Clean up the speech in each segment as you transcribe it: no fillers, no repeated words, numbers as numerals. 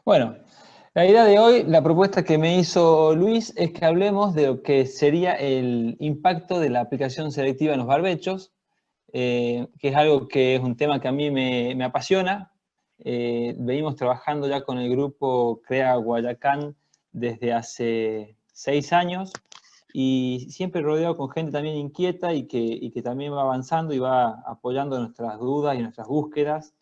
Bueno, la idea de hoy, la propuesta que me hizo Luis, es que hablemos de lo que sería el impacto de la aplicación selectiva en los barbechos, que es algo que es un tema que a mí me apasiona. Venimos trabajando ya con el grupo CREA Guayacán desde hace 6 años y siempre rodeado con gente también inquieta y que también va avanzando y va apoyando nuestras dudas y nuestras búsquedas.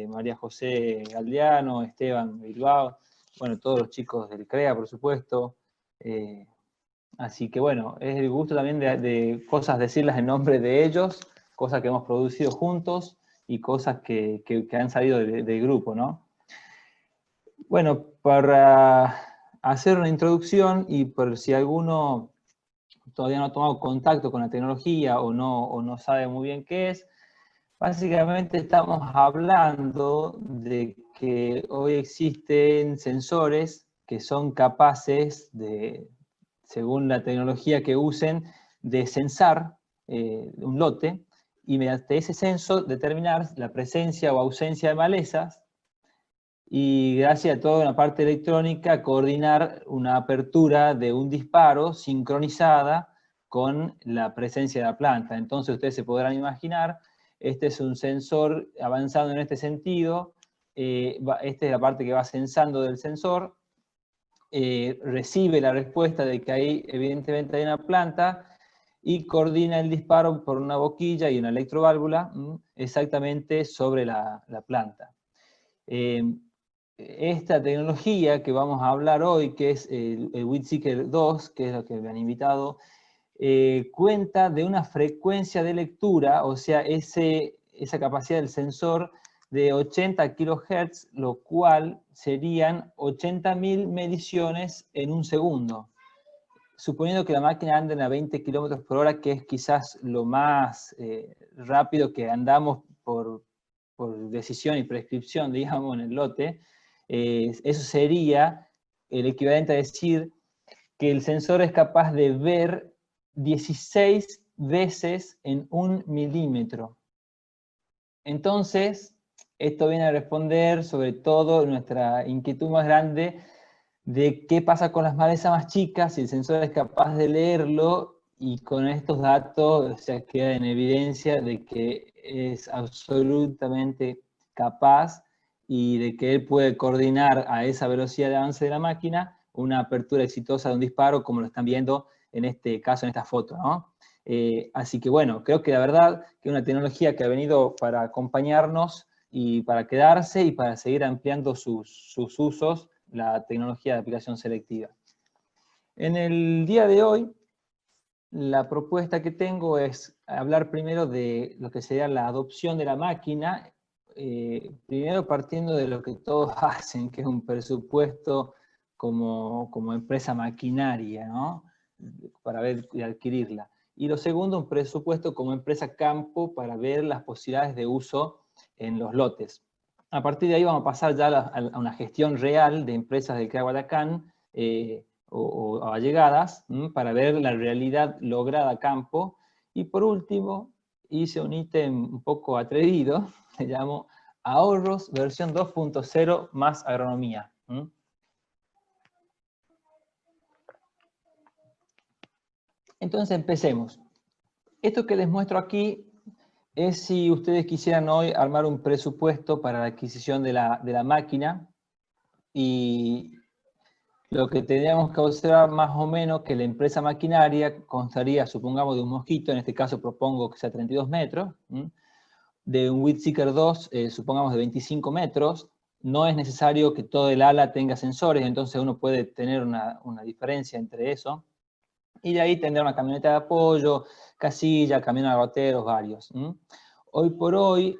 María José Galdeano, Esteban Bilbao, bueno, todos los chicos del CREA, por supuesto. Así que bueno, es el gusto también de cosas decirlas en nombre de ellos, cosas que hemos producido juntos y cosas que han salido del grupo, ¿no? Bueno, para hacer una introducción y por si alguno todavía no ha tomado contacto con la tecnología o no sabe muy bien qué es, básicamente estamos hablando de que hoy existen sensores que son capaces de, según la tecnología que usen, de censar un lote y mediante ese censo determinar la presencia o ausencia de malezas y gracias a toda una parte electrónica coordinar una apertura de un disparo sincronizada con la presencia de la planta. Entonces ustedes se podrán imaginar, este es un sensor avanzando en este sentido, esta es la parte que va censando del sensor, recibe la respuesta de que ahí evidentemente hay una planta y coordina el disparo por una boquilla y una electroválvula exactamente sobre la planta. Esta tecnología que vamos a hablar hoy, que es el WeedSeeker 2, que es lo que me han invitado, cuenta de una frecuencia de lectura, o sea, esa capacidad del sensor de 80 kHz, lo cual serían 80.000 mediciones en un segundo. Suponiendo que la máquina anda a 20 km por hora, que es quizás lo más rápido que andamos por decisión y prescripción, digamos, en el lote, eso sería el equivalente a decir que el sensor es capaz de ver 16 veces en 1 milímetro. Entonces, esto viene a responder sobre todo nuestra inquietud más grande de qué pasa con las malezas más chicas, si el sensor es capaz de leerlo, y con estos datos, o sea, queda en evidencia de que es absolutamente capaz y de que él puede coordinar a esa velocidad de avance de la máquina una apertura exitosa de un disparo, como lo están viendo en este caso, en esta foto, ¿no? Así que bueno, creo que la verdad que es una tecnología que ha venido para acompañarnos y para quedarse y para seguir ampliando sus usos, la tecnología de aplicación selectiva. En el día de hoy, la propuesta que tengo es hablar primero de lo que sería la adopción de la máquina, primero partiendo de lo que todos hacen, que es un presupuesto como empresa maquinaria, ¿no? Para ver y adquirirla. Y lo segundo, un presupuesto como empresa campo para ver las posibilidades de uso en los lotes. A partir de ahí vamos a pasar ya a una gestión real de empresas del CREA Guayacán o allegadas para ver la realidad lograda a campo. Y por último, hice un ítem un poco atrevido, le llamo ahorros versión 2.0 más agronomía. Entonces empecemos. Esto que les muestro aquí es si ustedes quisieran hoy armar un presupuesto para la adquisición de la máquina, y lo que tendríamos que observar más o menos que la empresa maquinaria constaría, supongamos, de un mosquito, en este caso propongo que sea 32 metros, de un WeedSeeker 2, supongamos de 25 metros, no es necesario que todo el ala tenga sensores, entonces uno puede tener una diferencia entre eso, y de ahí tendrá una camioneta de apoyo, casilla, camión de agoteros, varios. Hoy por hoy,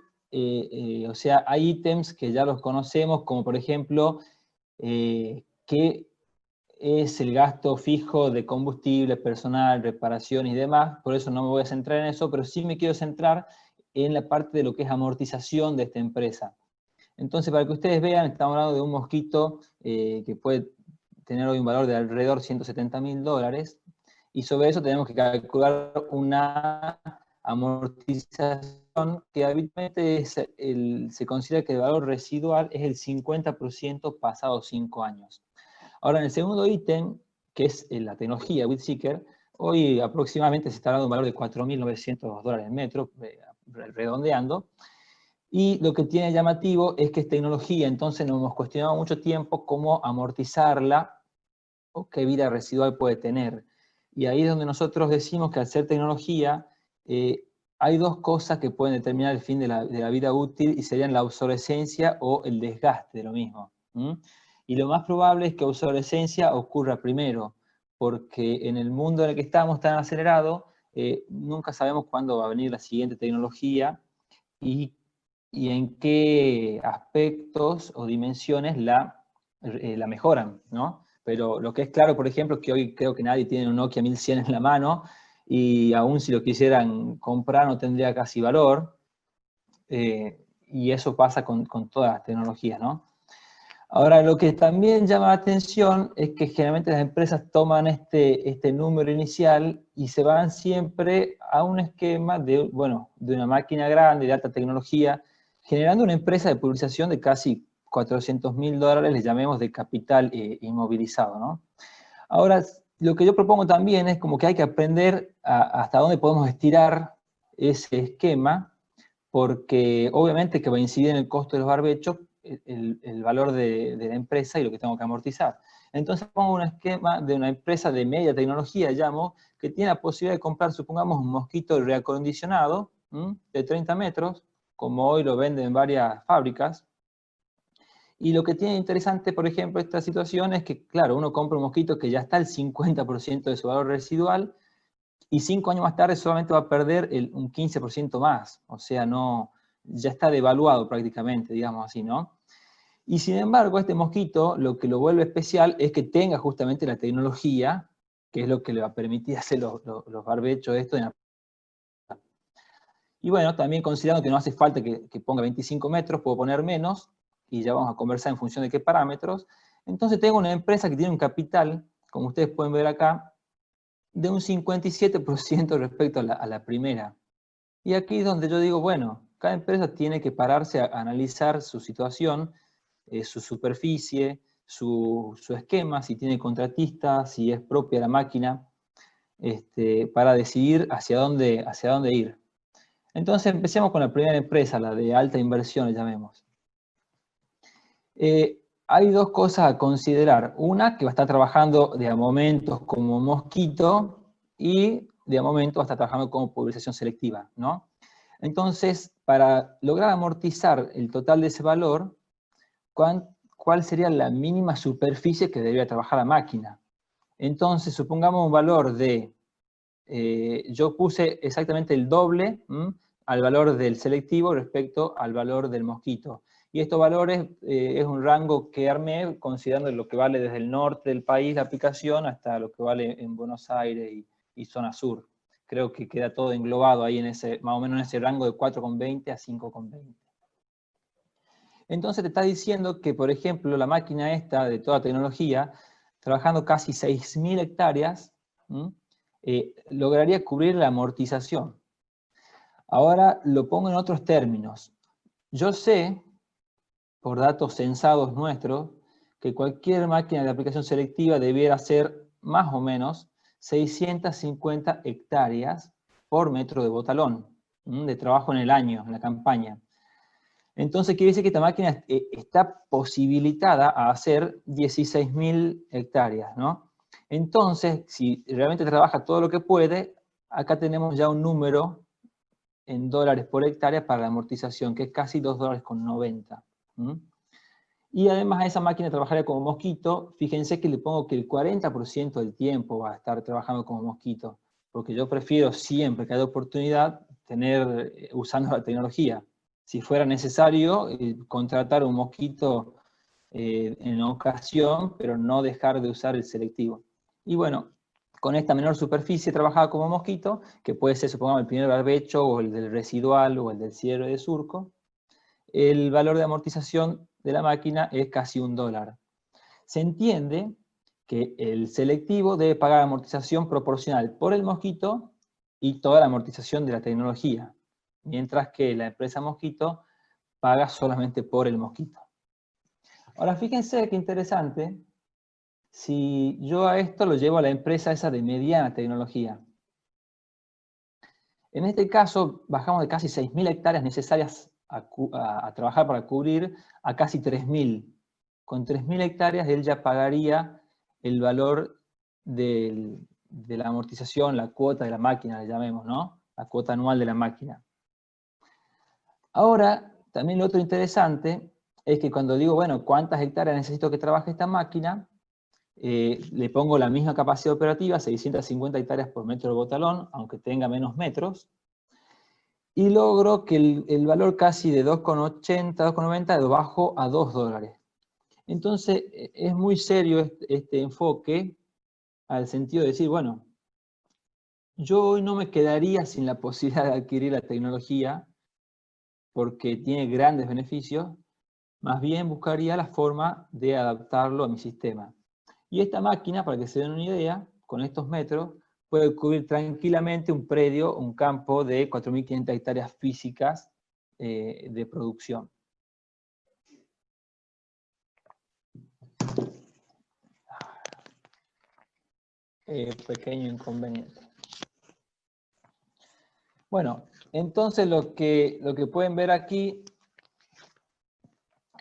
o sea, hay ítems que ya los conocemos, como por ejemplo, qué es el gasto fijo de combustible, personal, reparación y demás, por eso no me voy a centrar en eso, pero sí me quiero centrar en la parte de lo que es amortización de esta empresa. Entonces, para que ustedes vean, estamos hablando de un mosquito que puede tener hoy un valor de alrededor de $170.000, y sobre eso tenemos que calcular una amortización, que habitualmente se considera que el valor residual es el 50% pasados 5 años. Ahora, en el segundo ítem, que es la tecnología WeedSeeker, hoy aproximadamente se está dando un valor de $4.900 el metro, redondeando, y lo que tiene llamativo es que es tecnología, entonces nos hemos cuestionado mucho tiempo cómo amortizarla o qué vida residual puede tener. Y ahí es donde nosotros decimos que al ser tecnología, hay dos cosas que pueden determinar el fin de la vida útil y serían la obsolescencia o el desgaste de lo mismo. Y lo más probable es que obsolescencia ocurra primero, porque en el mundo en el que estamos tan acelerado, nunca sabemos cuándo va a venir la siguiente tecnología y en qué aspectos o dimensiones la mejoran, ¿no? Pero lo que es claro, por ejemplo, es que hoy creo que nadie tiene un Nokia 1100 en la mano y aún si lo quisieran comprar no tendría casi valor. Y eso pasa con todas las tecnologías, ¿no? Ahora, lo que también llama la atención es que generalmente las empresas toman este número inicial y se van siempre a un esquema de una máquina grande, de alta tecnología, generando una empresa de publicación de casi $400.000, les llamemos de capital inmovilizado, ¿no? Ahora, lo que yo propongo también es como que hay que aprender hasta dónde podemos estirar ese esquema, porque obviamente que va a incidir en el costo de los barbechos el valor de la empresa y lo que tengo que amortizar. Entonces pongo un esquema de una empresa de media tecnología, llamo, que tiene la posibilidad de comprar, supongamos, un mosquito reacondicionado de 30 metros, como hoy lo venden en varias fábricas. Y lo que tiene interesante, por ejemplo, esta situación es que, claro, uno compra un mosquito que ya está al 50% de su valor residual, y 5 años más tarde solamente va a perder un 15% más, o sea, no, ya está devaluado prácticamente, digamos así, ¿no? Y sin embargo, este mosquito, lo que lo vuelve especial es que tenga justamente la tecnología, que es lo que le va a permitir hacer los barbechos esto. Y bueno, también considerando que no hace falta que ponga 25 metros, puedo poner menos, y ya vamos a conversar en función de qué parámetros. Entonces tengo una empresa que tiene un capital, como ustedes pueden ver acá, de un 57% respecto a la primera. Y aquí es donde yo digo, bueno, cada empresa tiene que pararse a analizar su situación, su superficie, su esquema, si tiene contratistas, si es propia la máquina, para decidir hacia dónde ir. Entonces empecemos con la primera empresa, la de alta inversión, le llamemos. Hay dos cosas a considerar. Una, que va a estar trabajando de a momentos como mosquito y de a momentos va a estar trabajando como pulverización selectiva, ¿no? Entonces, para lograr amortizar el total de ese valor, ¿cuál sería la mínima superficie que debería trabajar la máquina? Entonces, supongamos un valor de, yo puse exactamente el doble al valor del selectivo respecto al valor del mosquito. Y estos valores es un rango que armé considerando lo que vale desde el norte del país la aplicación hasta lo que vale en Buenos Aires y zona sur. Creo que queda todo englobado ahí en más o menos en ese rango de 4,20 a 5,20. Entonces te está diciendo que, por ejemplo, la máquina esta de toda tecnología, trabajando casi 6.000 hectáreas, lograría cubrir la amortización. Ahora lo pongo en otros términos. Yo sé, por datos censados nuestros, que cualquier máquina de aplicación selectiva debiera ser más o menos 650 hectáreas por metro de botalón de trabajo en el año, en la campaña. Entonces quiere decir que esta máquina está posibilitada a hacer 16.000 hectáreas, ¿no? Entonces, si realmente trabaja todo lo que puede, acá tenemos ya un número en dólares por hectárea para la amortización, que es casi $2,90. Y además a esa máquina trabajaría como mosquito. Fíjense que le pongo que el 40% del tiempo va a estar trabajando como mosquito, porque yo prefiero siempre que haya oportunidad usando la tecnología. Si fuera necesario, contratar un mosquito en ocasión, pero no dejar de usar el selectivo. Y bueno, con esta menor superficie trabajada como mosquito, que puede ser, supongamos, el primer barbecho, o el del residual, o el del cierre de surco, el valor de amortización de la máquina es casi $1. Se entiende que el selectivo debe pagar amortización proporcional por el mosquito y toda la amortización de la tecnología, mientras que la empresa Mosquito paga solamente por el mosquito. Ahora fíjense qué interesante, si yo a esto lo llevo a la empresa esa de mediana tecnología. En este caso bajamos de casi 6.000 hectáreas necesarias a trabajar para cubrir a casi 3.000. Con 3.000 hectáreas él ya pagaría el valor de la amortización, la cuota de la máquina, le llamemos, ¿no? La cuota anual de la máquina. Ahora, también lo otro interesante es que cuando digo, bueno, ¿cuántas hectáreas necesito que trabaje esta máquina? Le pongo la misma capacidad operativa, 650 hectáreas por metro de botalón, aunque tenga menos metros, y logro que el valor casi de 2,80, 2,90 lo bajo a $2. Entonces, es muy serio este enfoque, al sentido de decir, bueno, yo hoy no me quedaría sin la posibilidad de adquirir la tecnología, porque tiene grandes beneficios, más bien buscaría la forma de adaptarlo a mi sistema. Y esta máquina, para que se den una idea, con estos metros, puede cubrir tranquilamente un predio, un campo de 4.500 hectáreas físicas de producción. Pequeño inconveniente. Bueno, entonces lo que pueden ver aquí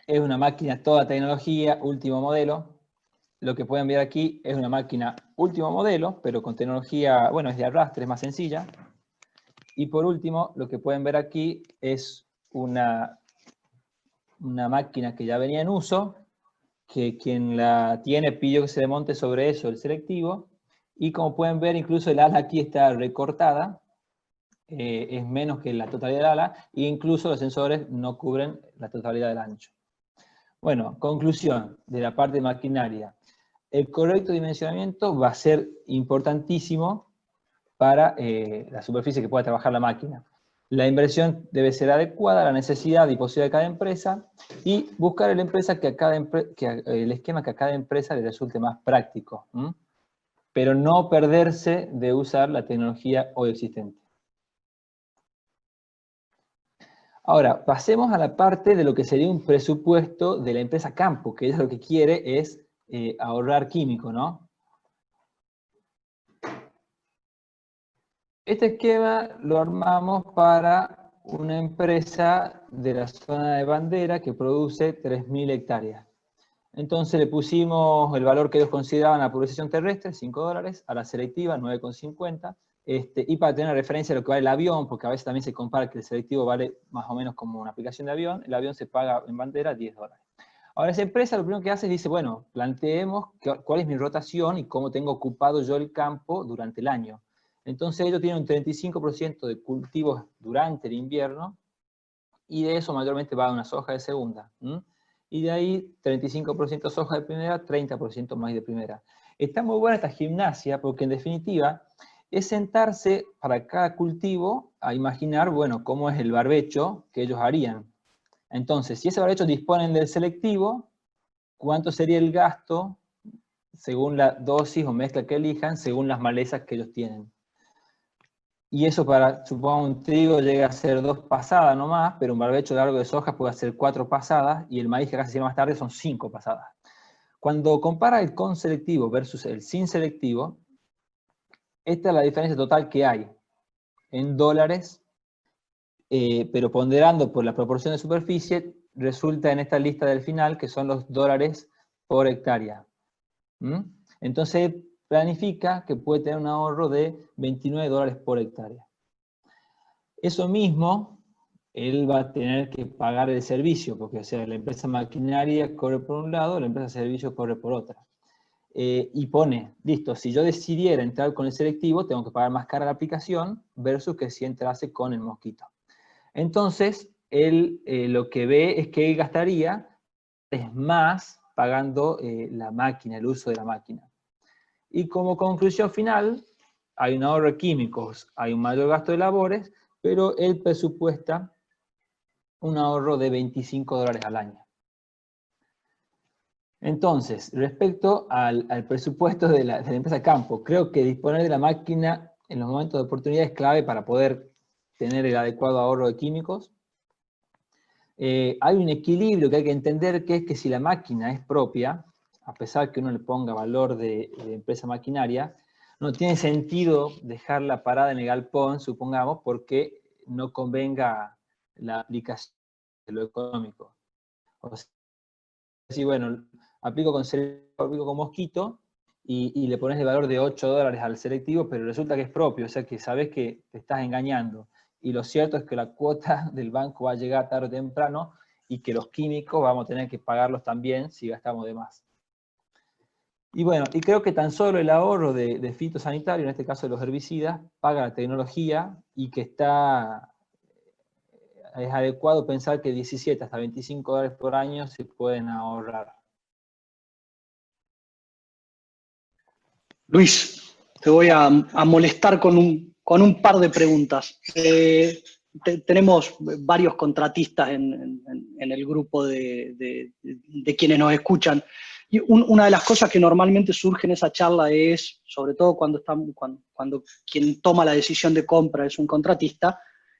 es una máquina toda tecnología, último modelo. Lo que pueden ver aquí es una máquina último modelo, pero con tecnología, bueno, es de arrastre, es más sencilla. Y por último, lo que pueden ver aquí es una máquina que ya venía en uso, que quien la tiene pidió que se le monte sobre eso el selectivo, y como pueden ver, incluso el ala aquí está recortada, es menos que la totalidad del ala, e incluso los sensores no cubren la totalidad del ancho. Bueno, conclusión de la parte maquinaria. El correcto dimensionamiento va a ser importantísimo para la superficie que pueda trabajar la máquina. La inversión debe ser adecuada a la necesidad y posibilidad de cada empresa y buscar el esquema que a cada empresa le resulte más práctico, pero no perderse de usar la tecnología hoy existente. Ahora, pasemos a la parte de lo que sería un presupuesto de la empresa Campo, que ella lo que quiere es ahorrar químico, ¿no? Este esquema lo armamos para una empresa de la zona de Bandera que produce 3.000 hectáreas. Entonces le pusimos el valor que ellos consideraban la pulverización terrestre, $5, a la selectiva, 9,50, y para tener una referencia de lo que vale el avión, porque a veces también se compara que el selectivo vale más o menos como una aplicación de avión, el avión se paga en Bandera $10. Ahora esa empresa lo primero que hace es dice, bueno, planteemos cuál es mi rotación y cómo tengo ocupado yo el campo durante el año. Entonces ellos tienen un 35% de cultivos durante el invierno, y de eso mayormente va a una soja de segunda. Y de ahí 35% soja de primera, 30% maíz de primera. Está muy buena esta gimnasia porque en definitiva es sentarse para cada cultivo a imaginar, bueno, cómo es el barbecho que ellos harían. Entonces, si ese barbecho disponen del selectivo, ¿cuánto sería el gasto según la dosis o mezcla que elijan, según las malezas que ellos tienen? Y eso para, supongamos, un trigo llega a ser 2 pasadas nomás, pero un barbecho largo de soja puede hacer 4 pasadas, y el maíz que casi se llama más tarde son 5 pasadas. Cuando compara el con selectivo versus el sin selectivo, esta es la diferencia total que hay en dólares, pero ponderando por la proporción de superficie, resulta en esta lista del final que son los dólares por hectárea. Entonces planifica que puede tener un ahorro de $29 por hectárea. Eso mismo, él va a tener que pagar el servicio, porque o sea, la empresa maquinaria corre por un lado, la empresa de servicio corre por otra. Y pone, listo, si yo decidiera entrar con el selectivo, tengo que pagar más cara la aplicación, versus que si entrase con el mosquito. Entonces, él lo que ve es que él gastaría más pagando la máquina, el uso de la máquina. Y como conclusión final, hay un ahorro de químicos, hay un mayor gasto de labores, pero él presupuesta un ahorro de $25 al año. Entonces, respecto al presupuesto de la empresa Campo, creo que disponer de la máquina en los momentos de oportunidad es clave para poder tener el adecuado ahorro de químicos. Hay un equilibrio que hay que entender, que es que si la máquina es propia, a pesar que uno le ponga valor de empresa maquinaria, no tiene sentido dejarla parada en el galpón, supongamos, porque no convenga la aplicación de lo económico. O sea, si bueno, aplico con mosquito y le pones el valor de $8 al selectivo, pero resulta que es propio, o sea que sabes que te estás engañando. Y lo cierto es que la cuota del banco va a llegar tarde o temprano y que los químicos vamos a tener que pagarlos también si gastamos de más. Y bueno, y creo que tan solo el ahorro de fitosanitario, en este caso de los herbicidas, paga la tecnología y que es adecuado pensar que 17 hasta $25 por año se pueden ahorrar. Luis, te voy a molestar con un par de preguntas. Tenemos varios contratistas en el grupo de quienes nos escuchan. Y una de las cosas que normalmente surge en esa charla es, sobre todo cuando quien toma la decisión de compra es un contratista,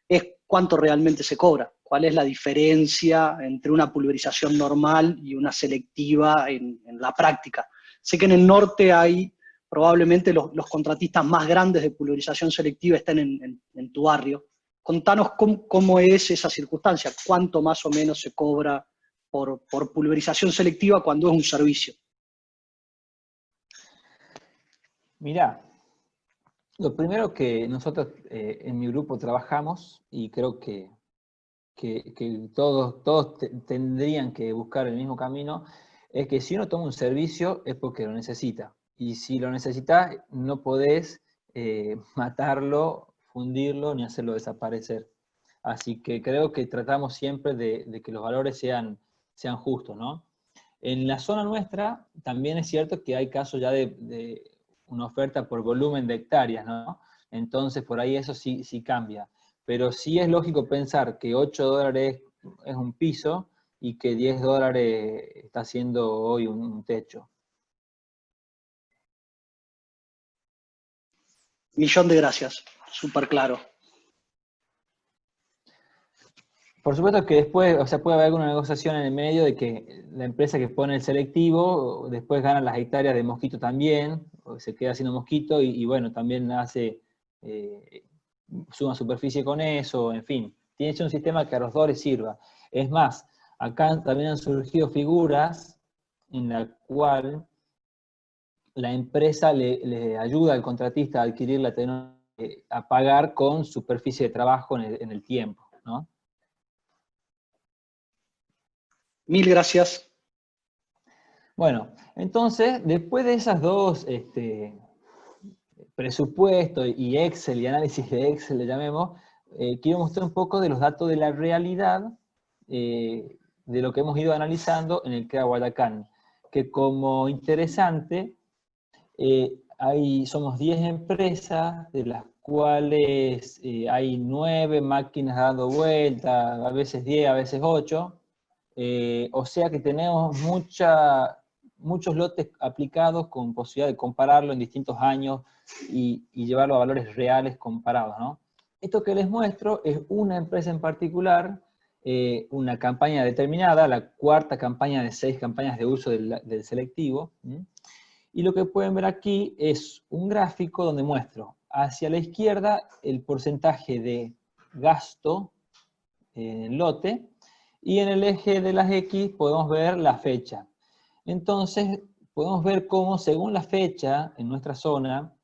es cuánto realmente se cobra. ¿Cuál es la diferencia entre una pulverización normal y una selectiva en la práctica? Sé que en el norte hay probablemente los contratistas más grandes de pulverización selectiva estén en tu barrio. Contanos cómo es esa circunstancia, cuánto más o menos se cobra por pulverización selectiva cuando es un servicio. Mirá, lo primero que nosotros en mi grupo trabajamos, y creo que todos tendrían que buscar el mismo camino, es que si uno toma un servicio es porque lo necesita. Y si lo necesitas, no podés matarlo, fundirlo, ni hacerlo desaparecer. Así que creo que tratamos siempre de que los valores sean justos, ¿no? En la zona nuestra también es cierto que hay casos ya de una oferta por volumen de hectáreas, ¿no? Entonces por ahí eso sí cambia. Pero sí es lógico pensar que $8 es un piso y que $10 está siendo hoy un techo. Millón de gracias, súper claro. Por supuesto que después, o sea, puede haber alguna negociación en el medio de que la empresa que pone el selectivo después gana las hectáreas de mosquito también, o se queda haciendo mosquito y bueno, también hace, suma superficie con eso, en fin. Tiene que ser un sistema que a los dos les sirva. Es más, acá también han surgido figuras en la cual la empresa le ayuda al contratista a adquirir la tecnología, a pagar con superficie de trabajo en el tiempo, ¿no? Mil gracias. Bueno, entonces, después de esas dos presupuesto y Excel y análisis de Excel, le llamemos, quiero mostrar un poco de los datos de la realidad de lo que hemos ido analizando en el CREA Guayacán, que como interesante, somos 10 empresas, de las cuales hay 9 máquinas dando vueltas, a veces 10, a veces 8, o sea que tenemos muchos lotes aplicados con posibilidad de compararlo en distintos años y llevarlo a valores reales comparados, ¿no? Esto que les muestro es una empresa en particular, una campaña determinada, la cuarta campaña de 6 campañas de uso del selectivo, ¿sí? Y lo que pueden ver aquí es un gráfico donde muestro hacia la izquierda el porcentaje de gasto en el lote, y en el eje de las X podemos ver la fecha. Entonces, podemos ver cómo, según la fecha, en nuestra zona,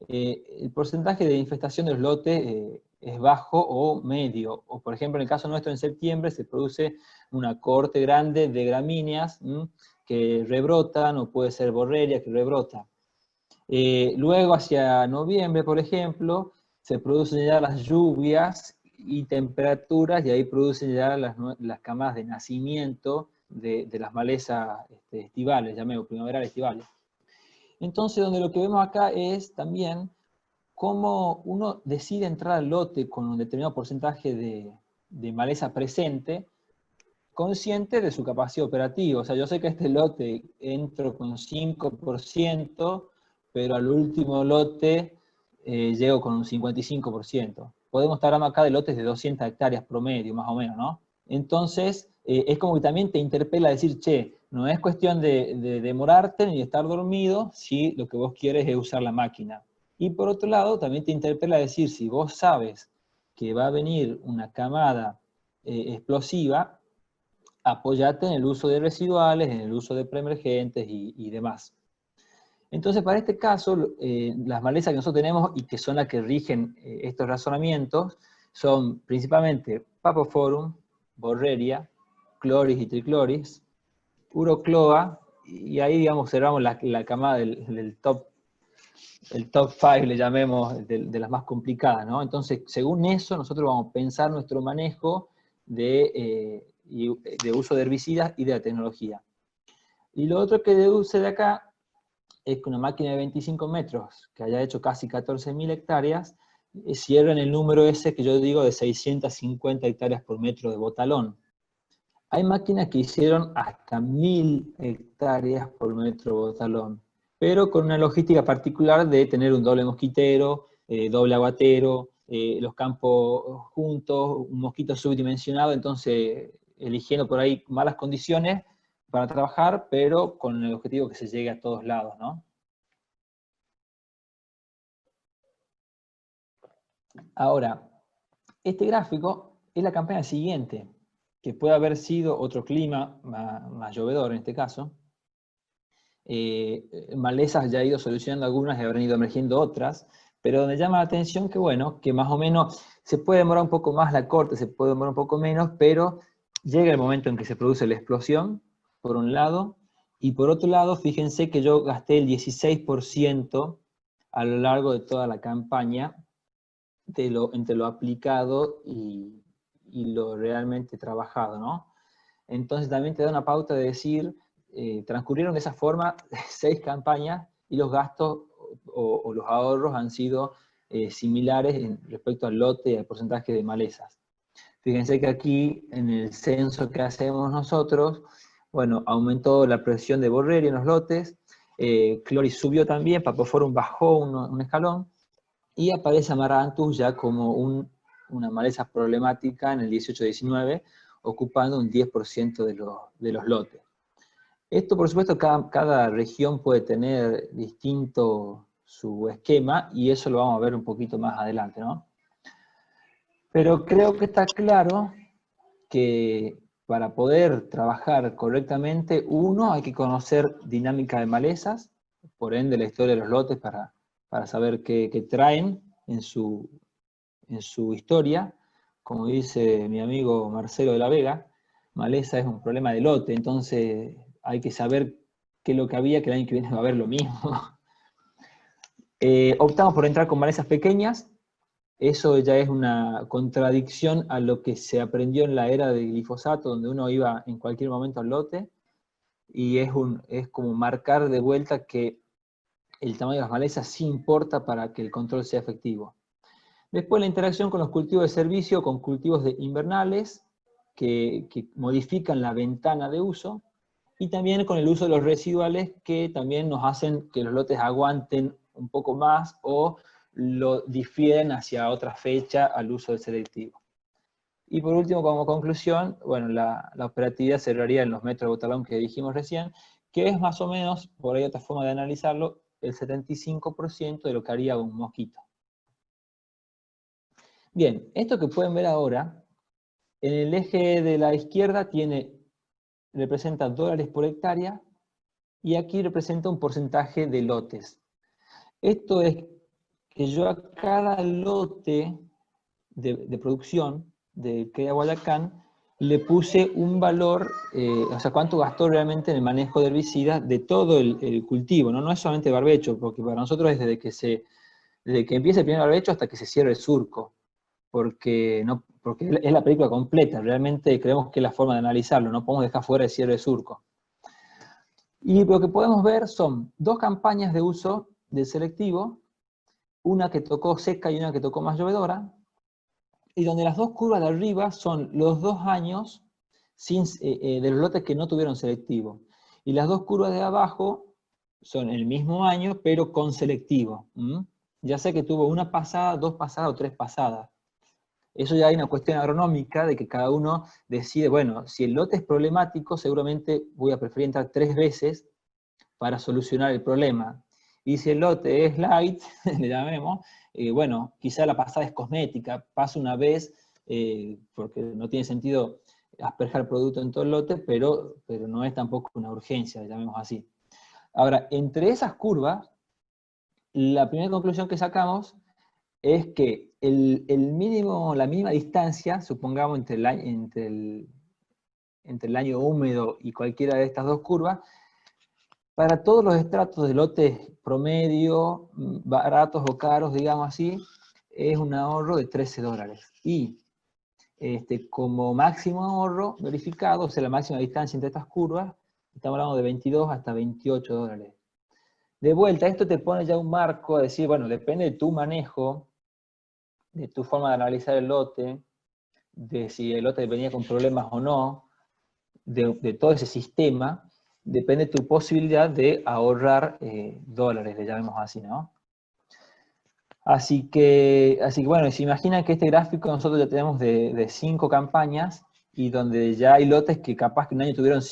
el porcentaje de infestación de los lotes es bajo o medio. O, por ejemplo, en el caso nuestro, en septiembre, se produce una cohorte grande de gramíneas que rebrotan, o puede ser borrelia que rebrota. Luego, hacia noviembre, por ejemplo, se producen ya las lluvias y temperaturas, y ahí producen ya las camas de nacimiento de las malezas estivales, llamemos primaverales estivales. Entonces, donde lo que vemos acá es también cómo uno decide entrar al lote con un determinado porcentaje de maleza presente, consciente de su capacidad operativa. O sea, yo sé que este lote entro con 5%, pero al último lote llego con un 55%. Podemos estar hablando acá de lotes de 200 hectáreas promedio, más o menos, ¿no? Entonces, es como que también te interpela a decir, che, no es cuestión de demorarte ni de estar dormido si lo que vos quieres es usar la máquina. Y por otro lado, también te interpela a decir, si vos sabes que va a venir una camada explosiva, apóyate en el uso de residuales, en el uso de preemergentes y demás. Entonces, para este caso, las malezas que nosotros tenemos y que son las que rigen estos razonamientos son principalmente Papoforum, Borreria, Chloris y Tricloris, Urocloa, y ahí, digamos, observamos la camada del top, el top 5, le llamemos, de las más complicadas, ¿no? Entonces, según eso, nosotros vamos a pensar nuestro manejo de uso de herbicidas y de la tecnología. Y lo otro que deduce de acá es que una máquina de 25 metros, que haya hecho casi 14.000 hectáreas, cierra en el número ese que yo digo de 650 hectáreas por metro de botalón. Hay máquinas que hicieron hasta 1.000 hectáreas por metro de botalón, pero con una logística particular de tener un doble mosquitero, doble aguatero, los campos juntos, un mosquito subdimensionado, entonces eligiendo por ahí malas condiciones para trabajar, pero con el objetivo que se llegue a todos lados, ¿no? Ahora, este gráfico es la campaña siguiente, que puede haber sido otro clima más llovedor en este caso. Malezas ya he ido solucionando algunas y habrán ido emergiendo otras, pero donde llama la atención que, bueno, que más o menos se puede demorar un poco más la corte, se puede demorar un poco menos, pero llega el momento en que se produce la explosión, por un lado, y por otro lado, fíjense que yo gasté el 16% a lo largo de toda la campaña, entre lo aplicado y lo realmente trabajado, ¿no? Entonces también te da una pauta de decir, transcurrieron de esa forma 6 campañas y los gastos o los ahorros han sido similares respecto al lote y al porcentaje de malezas. Fíjense que aquí, en el censo que hacemos nosotros, bueno, aumentó la presión de Borreria en los lotes, Chloris subió también, Papoforum bajó un escalón, y aparece Amaranthus ya como una maleza problemática en el 18-19, ocupando un 10% de los lotes. Esto, por supuesto, cada región puede tener distinto su esquema, y eso lo vamos a ver un poquito más adelante, ¿no? Pero creo que está claro que para poder trabajar correctamente, uno, hay que conocer dinámica de malezas, por ende la historia de los lotes para saber qué traen en su historia. Como dice mi amigo Marcelo de la Vega, maleza es un problema de lote, entonces hay que saber qué es lo que había, que el año que viene va a haber lo mismo. Optamos por entrar con malezas pequeñas. Eso ya es una contradicción a lo que se aprendió en la era del glifosato, donde uno iba en cualquier momento al lote, y es como marcar de vuelta que el tamaño de las malezas sí importa para que el control sea efectivo. Después la interacción con los cultivos de servicio, con cultivos invernales, que modifican la ventana de uso, y también con el uso de los residuales, que también nos hacen que los lotes aguanten un poco más o lo difieren hacia otra fecha al uso del selectivo. Y por último, como conclusión, bueno, la operatividad cerraría en los metros de botalón que dijimos recién, que es más o menos, por ahí otra forma de analizarlo, el 75% de lo que haría un mosquito. Bien, esto que pueden ver ahora, en el eje de la izquierda representa dólares por hectárea, y aquí representa un porcentaje de lotes. Esto es que yo a cada lote de producción de CREA Guayacán le puse un valor, o sea, cuánto gastó realmente en el manejo de herbicidas de todo el cultivo, ¿no? No es solamente barbecho, porque para nosotros es desde que empieza el primer barbecho hasta que se cierre el surco, porque es la película completa, realmente creemos que es la forma de analizarlo, no podemos dejar fuera el cierre de surco. Y lo que podemos ver son 2 campañas de uso del selectivo, una que tocó seca y una que tocó más llovedora, y donde las 2 curvas de arriba son los 2 años de los lotes que no tuvieron selectivo. Y las 2 curvas de abajo son el mismo año, pero con selectivo. ya sea que tuvo una pasada, dos pasadas o tres pasadas. Eso ya hay una cuestión agronómica de que cada uno decide, bueno, si el lote es problemático, seguramente voy a preferir entrar 3 veces para solucionar el problema. Y si el lote es light, le llamemos, bueno, quizá la pasada es cosmética, paso una vez, porque no tiene sentido asperjar el producto en todo el lote, pero no es tampoco una urgencia, le llamemos así. Ahora, entre esas curvas, la primera conclusión que sacamos es que el mínimo, la mínima distancia, supongamos entre el año húmedo y cualquiera de estas dos curvas, para todos los estratos de lotes promedio, baratos o caros, digamos así, es un ahorro de $13. Y como máximo ahorro verificado, o sea, la máxima distancia entre estas curvas, estamos hablando de 22 hasta $28. De vuelta, esto te pone ya un marco a decir, bueno, depende de tu manejo, de tu forma de analizar el lote, de si el lote venía con problemas o no, de todo ese sistema, depende de tu posibilidad de ahorrar dólares, le llamemos así, ¿no? Así que bueno, se imaginan que este gráfico nosotros ya tenemos de 5 campañas, y donde ya hay lotes que capaz que un año tuvieron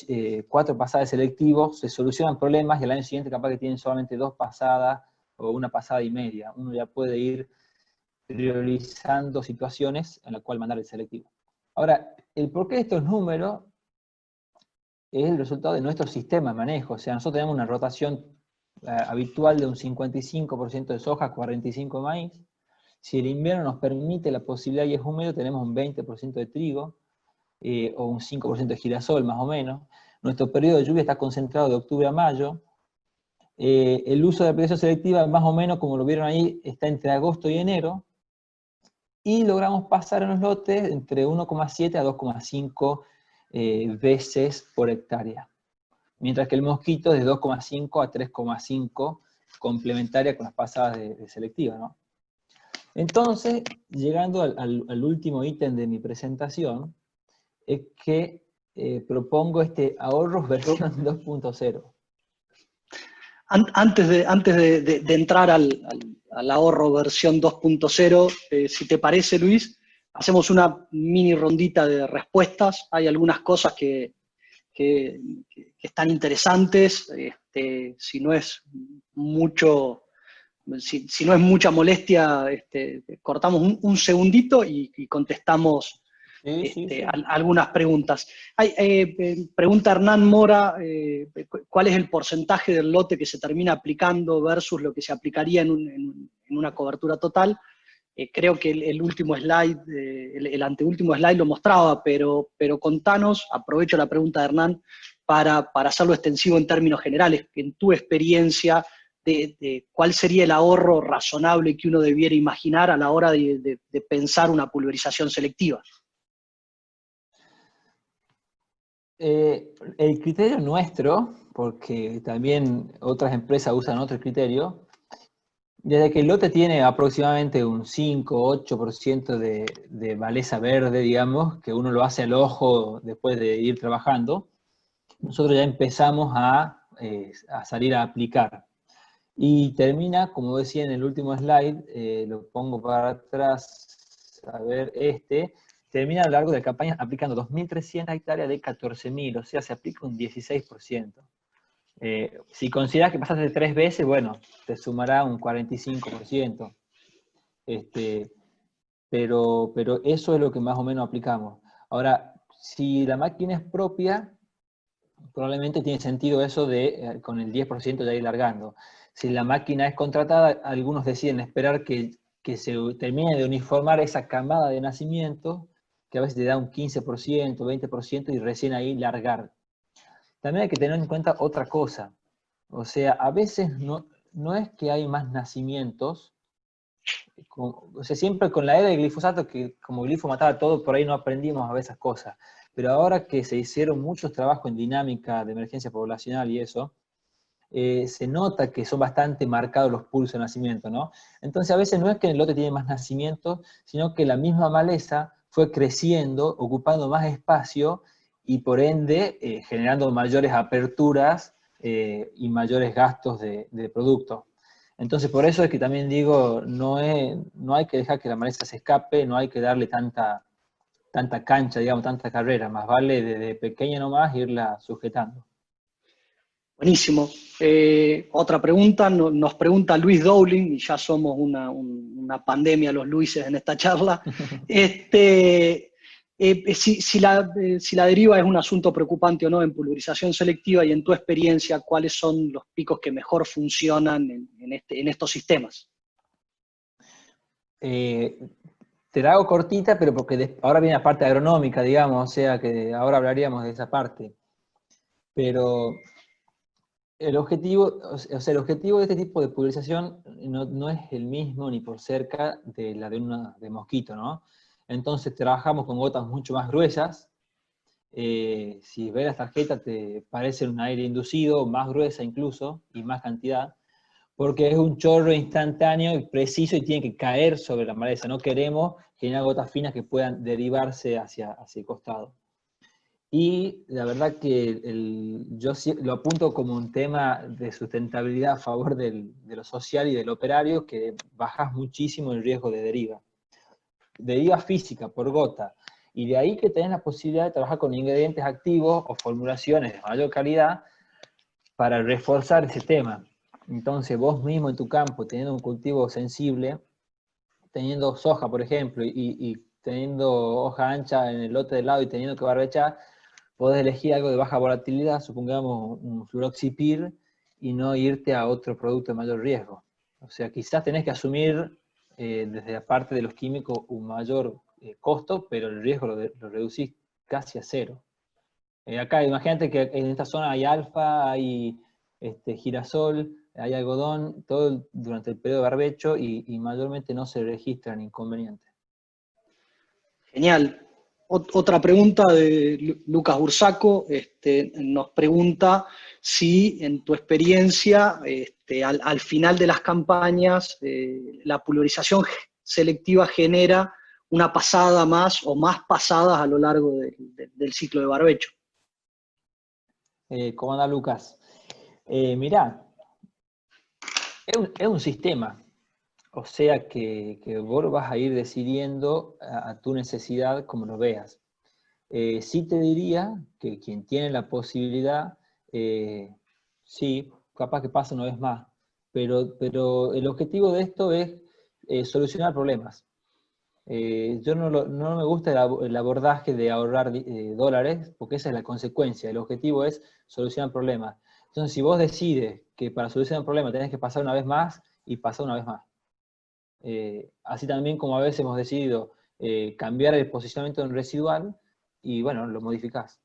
4 pasadas selectivos, se solucionan problemas, y el año siguiente capaz que tienen solamente 2 pasadas, o una pasada y media. Uno ya puede ir priorizando situaciones en las cuales mandar el selectivo. Ahora, el porqué de estos números es el resultado de nuestro sistema de manejo. O sea, nosotros tenemos una rotación habitual de un 55% de soja, 45% de maíz. Si el invierno nos permite la posibilidad y es húmedo, tenemos un 20% de trigo, o un 5% de girasol, más o menos. Nuestro periodo de lluvia está concentrado de octubre a mayo. El uso de la aplicación selectiva, más o menos, como lo vieron ahí, está entre agosto y enero. Y logramos pasar en los lotes entre 1,7 a 2,5 veces por hectárea. Mientras que el mosquito es de 2,5 a 3,5, complementaria con las pasadas de selectiva, ¿no? Entonces, llegando al último ítem de mi presentación, es que propongo este ahorros versión 2.0. Antes de entrar al ahorro versión 2.0, si te parece, Luis, hacemos una mini rondita de respuestas. Hay algunas cosas que están interesantes. Si no es mucho, si no es mucha molestia, cortamos un segundito y contestamos Sí. algunas preguntas. Pregunta Hernán Mora, ¿cuál es el porcentaje del lote que se termina aplicando versus lo que se aplicaría en una cobertura total? Creo que el último slide, el anteúltimo slide lo mostraba, pero contanos, aprovecho la pregunta de Hernán para hacerlo extensivo en términos generales, en tu experiencia, de cuál sería el ahorro razonable que uno debiera imaginar a la hora de pensar una pulverización selectiva. El criterio nuestro, porque también otras empresas usan otro criterio, desde que el lote tiene aproximadamente un 5-8% de maleza verde, digamos, que uno lo hace al ojo después de ir trabajando, nosotros ya empezamos a salir a aplicar. Y termina, como decía en el último slide, lo pongo para atrás, a ver, termina a lo largo de la campaña aplicando 2.300 hectáreas de 14.000, o sea, se aplica un 16%. Si consideras que pasaste 3 veces, bueno, te sumará un 45%. Pero eso es lo que más o menos aplicamos. Ahora, si la máquina es propia, probablemente tiene sentido eso de con el 10% ya ir largando. Si la máquina es contratada, algunos deciden esperar que se termine de uniformar esa camada de nacimiento, que a veces te da un 15%, 20%, y recién ahí largar. También hay que tener en cuenta otra cosa. O sea, a veces no es que hay más nacimientos, o sea, siempre con la era del glifosato, que como glifo mataba todo, por ahí no aprendimos a ver esas cosas. Pero ahora que se hicieron muchos trabajos en dinámica de emergencia poblacional y eso, se nota que son bastante marcados los pulsos de nacimiento, ¿no? Entonces a veces no es que el lote tiene más nacimiento, sino que la misma maleza fue creciendo, ocupando más espacio, y por ende generando mayores aperturas y mayores gastos de producto. Entonces, por eso es que también digo, no hay que dejar que la maleza se escape, no hay que darle tanta cancha, digamos, tanta carrera, más vale desde pequeña nomás irla sujetando. Buenísimo. Otra pregunta, nos pregunta Luis Dowling, y ya somos una pandemia los Luises en esta charla. Si la deriva es un asunto preocupante o no en pulverización selectiva, y en tu experiencia, ¿cuáles son los picos que mejor funcionan en estos sistemas? Te la hago cortita, pero porque ahora viene la parte agronómica, digamos, o sea que ahora hablaríamos de esa parte. Pero el objetivo, el objetivo de este tipo de pulverización no es el mismo ni por cerca de la de mosquito, ¿no? Entonces trabajamos con gotas mucho más gruesas. Si ves las tarjetas te parece un aire inducido, más gruesa incluso, y más cantidad, porque es un chorro instantáneo y preciso y tiene que caer sobre la maleza. No queremos generar gotas finas que puedan derivarse hacia el costado. Y la verdad que yo lo apunto como un tema de sustentabilidad a favor de lo social y del operario, que bajas muchísimo el riesgo de deriva. Deriva física por gota. Y de ahí que tenés la posibilidad de trabajar con ingredientes activos o formulaciones de mayor calidad para reforzar ese tema. Entonces vos mismo en tu campo, teniendo un cultivo sensible, teniendo soja, por ejemplo, y teniendo hoja ancha en el lote del lado y teniendo que barbechar, podés elegir algo de baja volatilidad, supongamos un fluroxipir, y no irte a otro producto de mayor riesgo. O sea, quizás tenés que asumir desde la parte de los químicos un mayor costo, pero el riesgo lo reducís casi a cero. Acá imagínate que en esta zona hay alfa, hay girasol, hay algodón, todo durante el periodo de barbecho y mayormente no se registran inconvenientes. Genial. Otra pregunta de Lucas Bursaco, nos pregunta si en tu experiencia, al final de las campañas, la pulverización selectiva genera una pasada más o más pasadas a lo largo del ciclo de barbecho. ¿Cómo anda Lucas? Mirá, es un sistema, o sea que vos vas a ir decidiendo a tu necesidad como lo veas. Sí te diría que quien tiene la posibilidad, sí, capaz que pasa una vez más, pero el objetivo de esto es solucionar problemas. Yo no me gusta el abordaje de ahorrar dólares, porque esa es la consecuencia. El objetivo es solucionar problemas. Entonces, si vos decides que para solucionar un problema tenés que pasar una vez más, y pasar una vez más. Así también como a veces hemos decidido cambiar el posicionamiento de un residual, y bueno, lo modificás.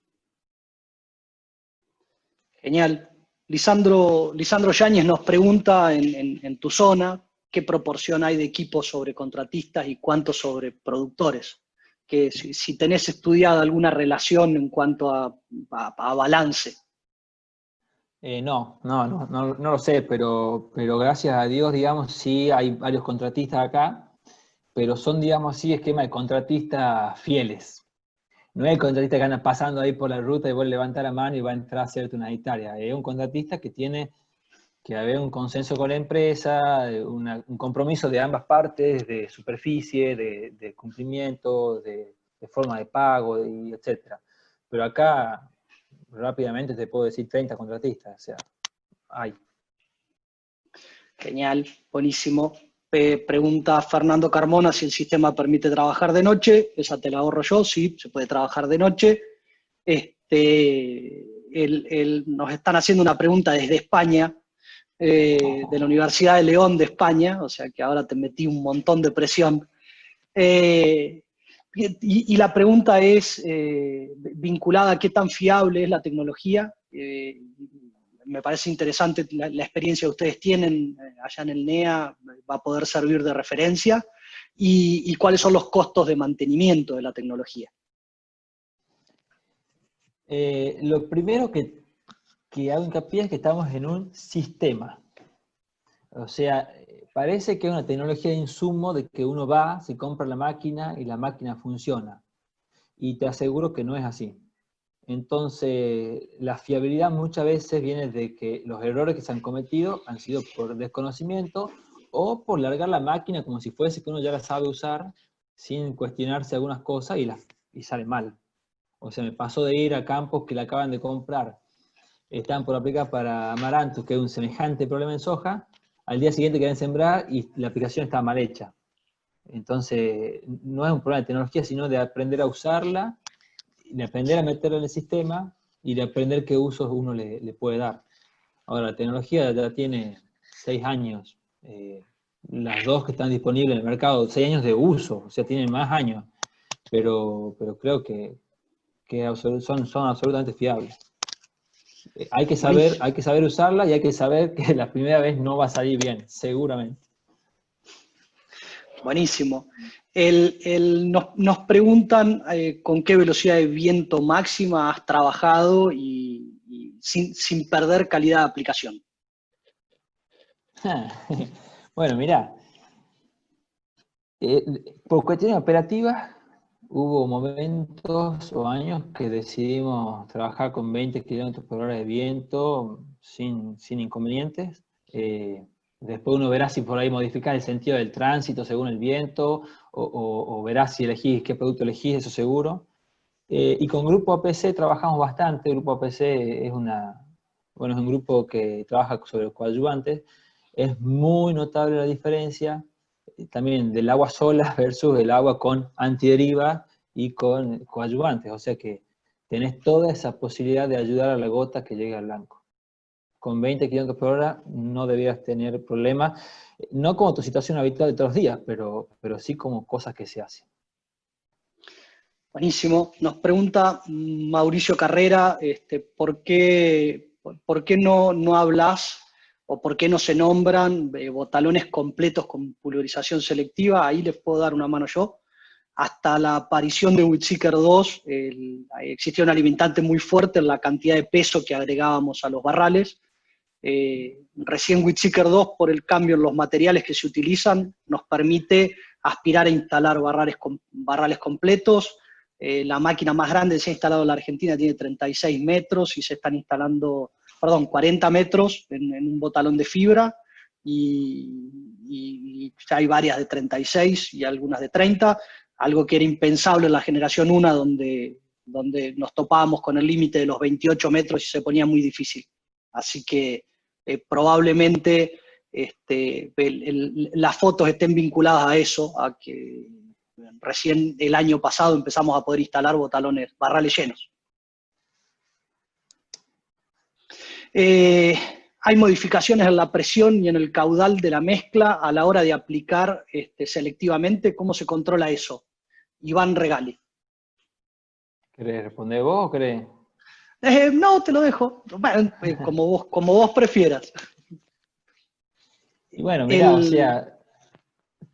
Genial. Lisandro Yáñez nos pregunta en tu zona qué proporción hay de equipos sobre contratistas y cuántos sobre productores. Que si tenés estudiado alguna relación en cuanto a balance. No lo sé, pero gracias a Dios, digamos, sí hay varios contratistas acá, pero son, digamos así, esquema de contratistas fieles. No es el contratista que anda pasando ahí por la ruta y vos levantás la mano y va a entrar a hacerte una hectárea. Es un contratista que tiene que haber un consenso con la empresa, un compromiso de ambas partes, de superficie, de cumplimiento, de forma de pago, y etcétera. Pero acá, rápidamente te puedo decir 30 contratistas, o sea, hay. Genial, buenísimo. Pregunta Fernando Carmona si el sistema permite trabajar de noche. Esa te la ahorro yo, sí, se puede trabajar de noche. Nos están haciendo una pregunta desde España, de la Universidad de León de España, o sea que ahora te metí un montón de presión. Y la pregunta es vinculada a qué tan fiable es la tecnología. Me parece interesante la experiencia que ustedes tienen allá en el NEA, va a poder servir de referencia, y cuáles son los costos de mantenimiento de la tecnología. Lo primero que hago hincapié es que estamos en un sistema. O sea, parece que es una tecnología de insumo de que uno va, se compra la máquina y la máquina funciona. Y te aseguro que no es así. Entonces, la fiabilidad muchas veces viene de que los errores que se han cometido han sido por desconocimiento o por largar la máquina como si fuese que uno ya la sabe usar sin cuestionarse algunas cosas y sale mal. O sea, me pasó de ir a campos que la acaban de comprar, estaban por aplicar para amarantos, que es un semejante problema en soja, al día siguiente querían sembrar y la aplicación estaba mal hecha. Entonces, no es un problema de tecnología, sino de aprender a usarla, de aprender a meterla en el sistema y de aprender qué usos uno le puede dar. Ahora, la tecnología ya tiene 6 años, las dos que están disponibles en el mercado, 6 años de uso, o sea, tienen más años, pero creo que son absolutamente fiables. Hay que Buenísimo. saber usarla y hay que saber que la primera vez no va a salir bien, seguramente. Buenísimo. Nos preguntan con qué velocidad de viento máxima has trabajado y sin perder calidad de aplicación. Bueno, mirá, por cuestiones operativas hubo momentos o años que decidimos trabajar con 20 km/h de viento sin inconvenientes. Después uno verá si por ahí modificar el sentido del tránsito según el viento, o verá si elegís qué producto elegís, eso seguro. Y con Grupo APC trabajamos bastante. Grupo APC es un grupo que trabaja sobre coadyuvantes. Es muy notable la diferencia también del agua sola versus el agua con antideriva y con coadyuvantes. O sea que tenés toda esa posibilidad de ayudar a la gota que llegue al blanco. Con 20 km/h no debías tener problemas, no como tu situación habitual de todos los días, pero sí como cosas que se hacen. Buenísimo. Nos pregunta Mauricio Carrera, ¿por qué no hablas o por qué no se nombran botalones completos con pulverización selectiva? Ahí les puedo dar una mano yo. Hasta la aparición de Weedseeker 2 existía una limitante muy fuerte en la cantidad de peso que agregábamos a los barrales. Recién Weedseeker 2, por el cambio en los materiales que se utilizan, nos permite aspirar a instalar barrales completos. La máquina más grande que se ha instalado en la Argentina tiene 36 metros y se están instalando, 40 metros en un botalón de fibra, y ya hay varias de 36 y algunas de 30, algo que era impensable en la generación 1, donde nos topábamos con el límite de los 28 metros y se ponía muy difícil. Así que probablemente las fotos estén vinculadas a eso, a que recién el año pasado empezamos a poder instalar barrales llenos. Hay modificaciones en la presión y en el caudal de la mezcla a la hora de aplicar selectivamente. ¿Cómo se controla eso? Iván Regali. ¿Querés responder vos o querés? No, te lo dejo. Bueno, como vos prefieras. Y bueno, mirá, o sea,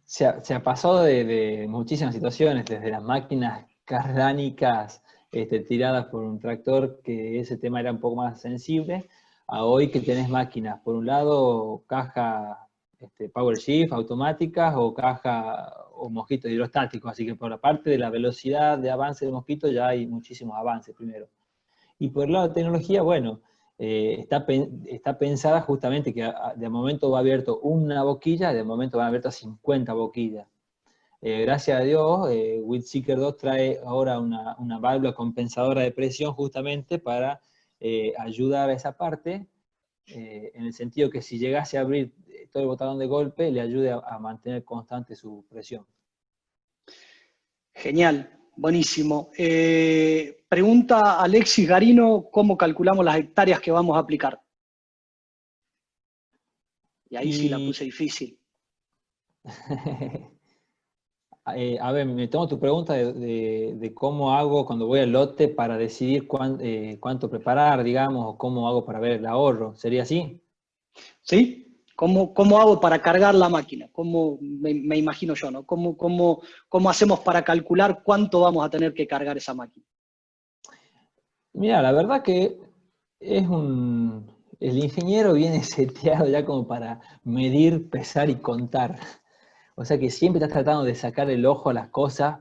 se ha pasado de muchísimas situaciones, desde las máquinas cardánicas tiradas por un tractor, que ese tema era un poco más sensible, a hoy que tenés máquinas, por un lado, caja Power Shift automáticas o caja o mosquitos hidrostáticos, así que por la parte de la velocidad de avance del mosquito ya hay muchísimos avances primero. Y por el lado de tecnología, bueno, está pensada justamente que de momento va abierto una boquilla, de momento van abiertas 50 boquillas. Gracias a Dios, Weedseeker 2 trae ahora una válvula compensadora de presión justamente para ayudar a esa parte, en el sentido que si llegase a abrir todo el botón de golpe, le ayude a mantener constante su presión. Genial, buenísimo. Pregunta Alexis Garino, ¿cómo calculamos las hectáreas que vamos a aplicar? Y ahí sí la puse difícil. A ver, me tomo tu pregunta de cómo hago cuando voy al lote para decidir cuánto preparar, digamos, o cómo hago para ver el ahorro. ¿Sería así? ¿Sí? ¿Cómo hago para cargar la máquina? ¿Cómo me imagino yo, ¿no? ¿Cómo hacemos para calcular cuánto vamos a tener que cargar esa máquina? Mira, la verdad que el ingeniero viene seteado ya como para medir, pesar y contar. O sea que siempre estás tratando de sacar el ojo a las cosas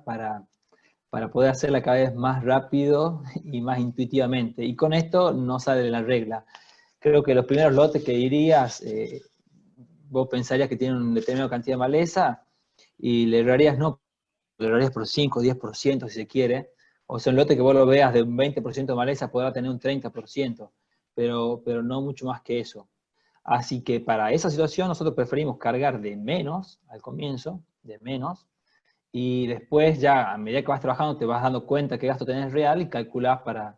para poder hacerla cada vez más rápido y más intuitivamente. Y con esto no sale de la regla. Creo que los primeros lotes que dirías, vos pensarías que tienen una determinada cantidad de maleza, y le errarías le errarías por 5 o 10% si se quiere, o sea, un lote que vos lo veas de un 20% de maleza podrá tener un 30%, pero no mucho más que eso. Así que para esa situación nosotros preferimos cargar de menos al comienzo, de menos, y después ya a medida que vas trabajando te vas dando cuenta qué gasto tenés real y calculás para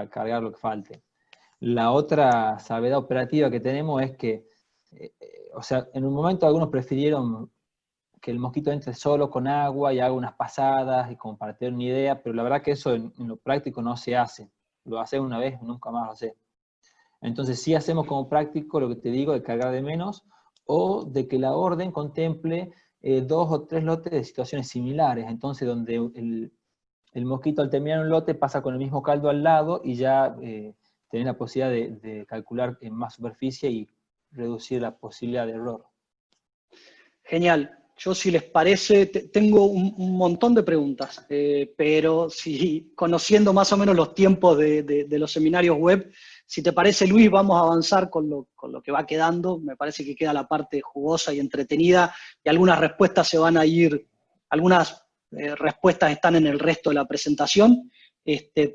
cargar lo que falte. La otra salvedad operativa que tenemos es que, o sea, en un momento algunos prefirieron que el mosquito entre solo con agua y haga unas pasadas, y como para tener una idea, pero la verdad que eso en lo práctico no se hace. Lo haces una vez, nunca más lo haces. Entonces sí hacemos como práctico lo que te digo de cargar de menos, o de que la orden contemple 2 o 3 lotes de situaciones similares. Entonces donde el mosquito al terminar un lote pasa con el mismo caldo al lado y ya tenés la posibilidad de calcular en más superficie y reducir la posibilidad de error. Genial. Yo, si les parece, tengo un montón de preguntas, pero si conociendo más o menos los tiempos de los seminarios web, si te parece, Luis, vamos a avanzar con lo que va quedando. Me parece que queda la parte jugosa y entretenida, y algunas respuestas se van a ir, algunas respuestas están en el resto de la presentación,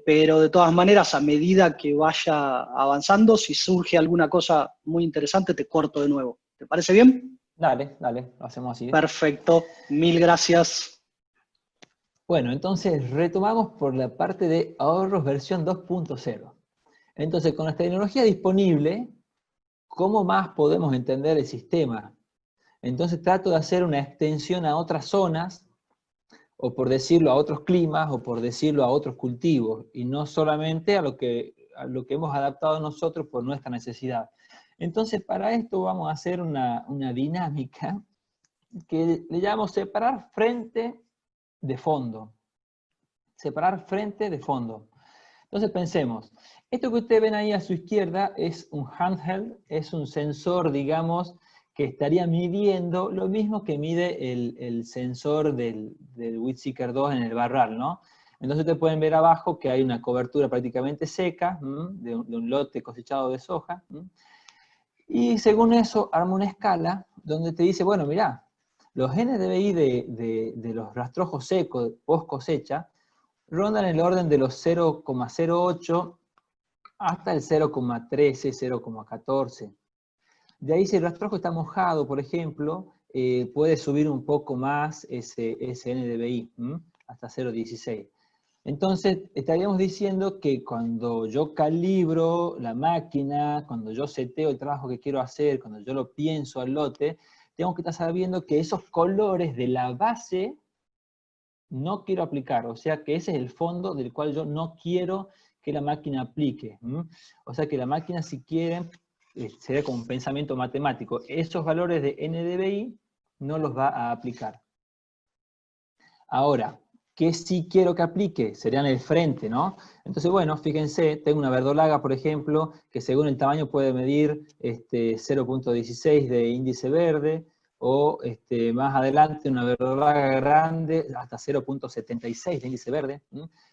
pero de todas maneras, a medida que vaya avanzando, si surge alguna cosa muy interesante, te corto de nuevo. ¿Te parece bien? Dale, dale, lo hacemos así. Perfecto, mil gracias. Bueno, entonces retomamos por la parte de ahorros versión 2.0. Entonces, con la tecnología disponible, ¿cómo más podemos entender el sistema? Entonces trato de hacer una extensión a otras zonas, o por decirlo a otros climas, o por decirlo a otros cultivos, y no solamente a lo que hemos adaptado nosotros por nuestra necesidad. Entonces, para esto vamos a hacer una dinámica que le llamamos separar frente de fondo. Separar frente de fondo. Entonces pensemos, esto que ustedes ven ahí a su izquierda es un handheld, es un sensor, digamos, que estaría midiendo lo mismo que mide el sensor del WeedSeeker 2 en el barral, ¿no? Entonces ustedes pueden ver abajo que hay una cobertura prácticamente seca de un lote cosechado de soja, y según eso arma una escala donde te dice, bueno, mirá, los NDVI de los rastrojos secos post cosecha rondan el orden de los 0,08 hasta el 0,13, 0,14. De ahí, si el rastrojo está mojado, por ejemplo, puede subir un poco más ese NDVI, hasta 0,16. Entonces, estaríamos diciendo que cuando yo calibro la máquina, cuando yo seteo el trabajo que quiero hacer, cuando yo lo pienso al lote, tengo que estar sabiendo que esos colores de la base no quiero aplicar, o sea que ese es el fondo del cual yo no quiero que la máquina aplique. O sea que la máquina, si quiere, sería como un pensamiento matemático, esos valores de NDVI no los va a aplicar. Ahora, ¿qué sí quiero que aplique? Serían el frente, ¿no? Entonces, bueno, fíjense, tengo una verdolaga, por ejemplo, que según el tamaño puede medir 0,16 de índice verde, o más adelante una verdolaga grande hasta 0,76 de índice verde.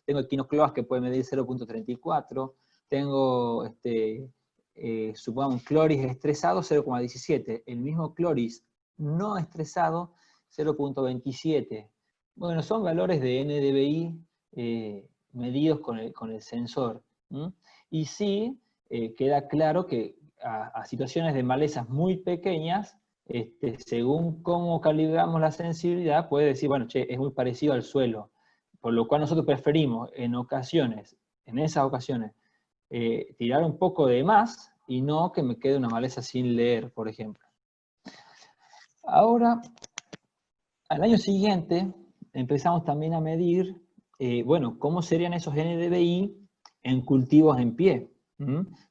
Tengo equinocloas que puede medir 0,34, tengo, supongamos, un cloris estresado 0,17, el mismo cloris no estresado 0,27. Bueno, son valores de NDVI medidos con el sensor. Y sí, queda claro que a situaciones de malezas muy pequeñas, según cómo calibramos la sensibilidad, puede decir, bueno, che, es muy parecido al suelo. Por lo cual nosotros preferimos en esas ocasiones, tirar un poco de más y no que me quede una maleza sin leer, por ejemplo. Ahora, al año siguiente, empezamos también a medir, bueno, cómo serían esos NDVI en cultivos en pie.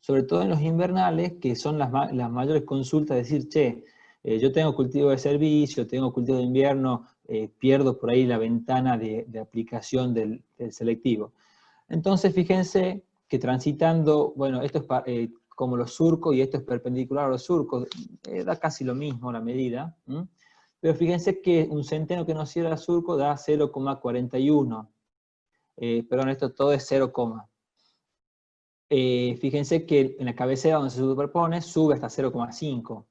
Sobre todo en los invernales, que son las mayores consultas, decir, che, yo tengo cultivo de servicio, tengo cultivo de invierno, pierdo por ahí la ventana de aplicación del selectivo. Entonces, fíjense que transitando, bueno, esto es como los surcos y esto es perpendicular a los surcos, da casi lo mismo la medida, pero fíjense que un centeno que nos cierra el surco da 0,41. perdón, esto todo es 0, fíjense que en la cabecera donde se superpone sube hasta 0,5.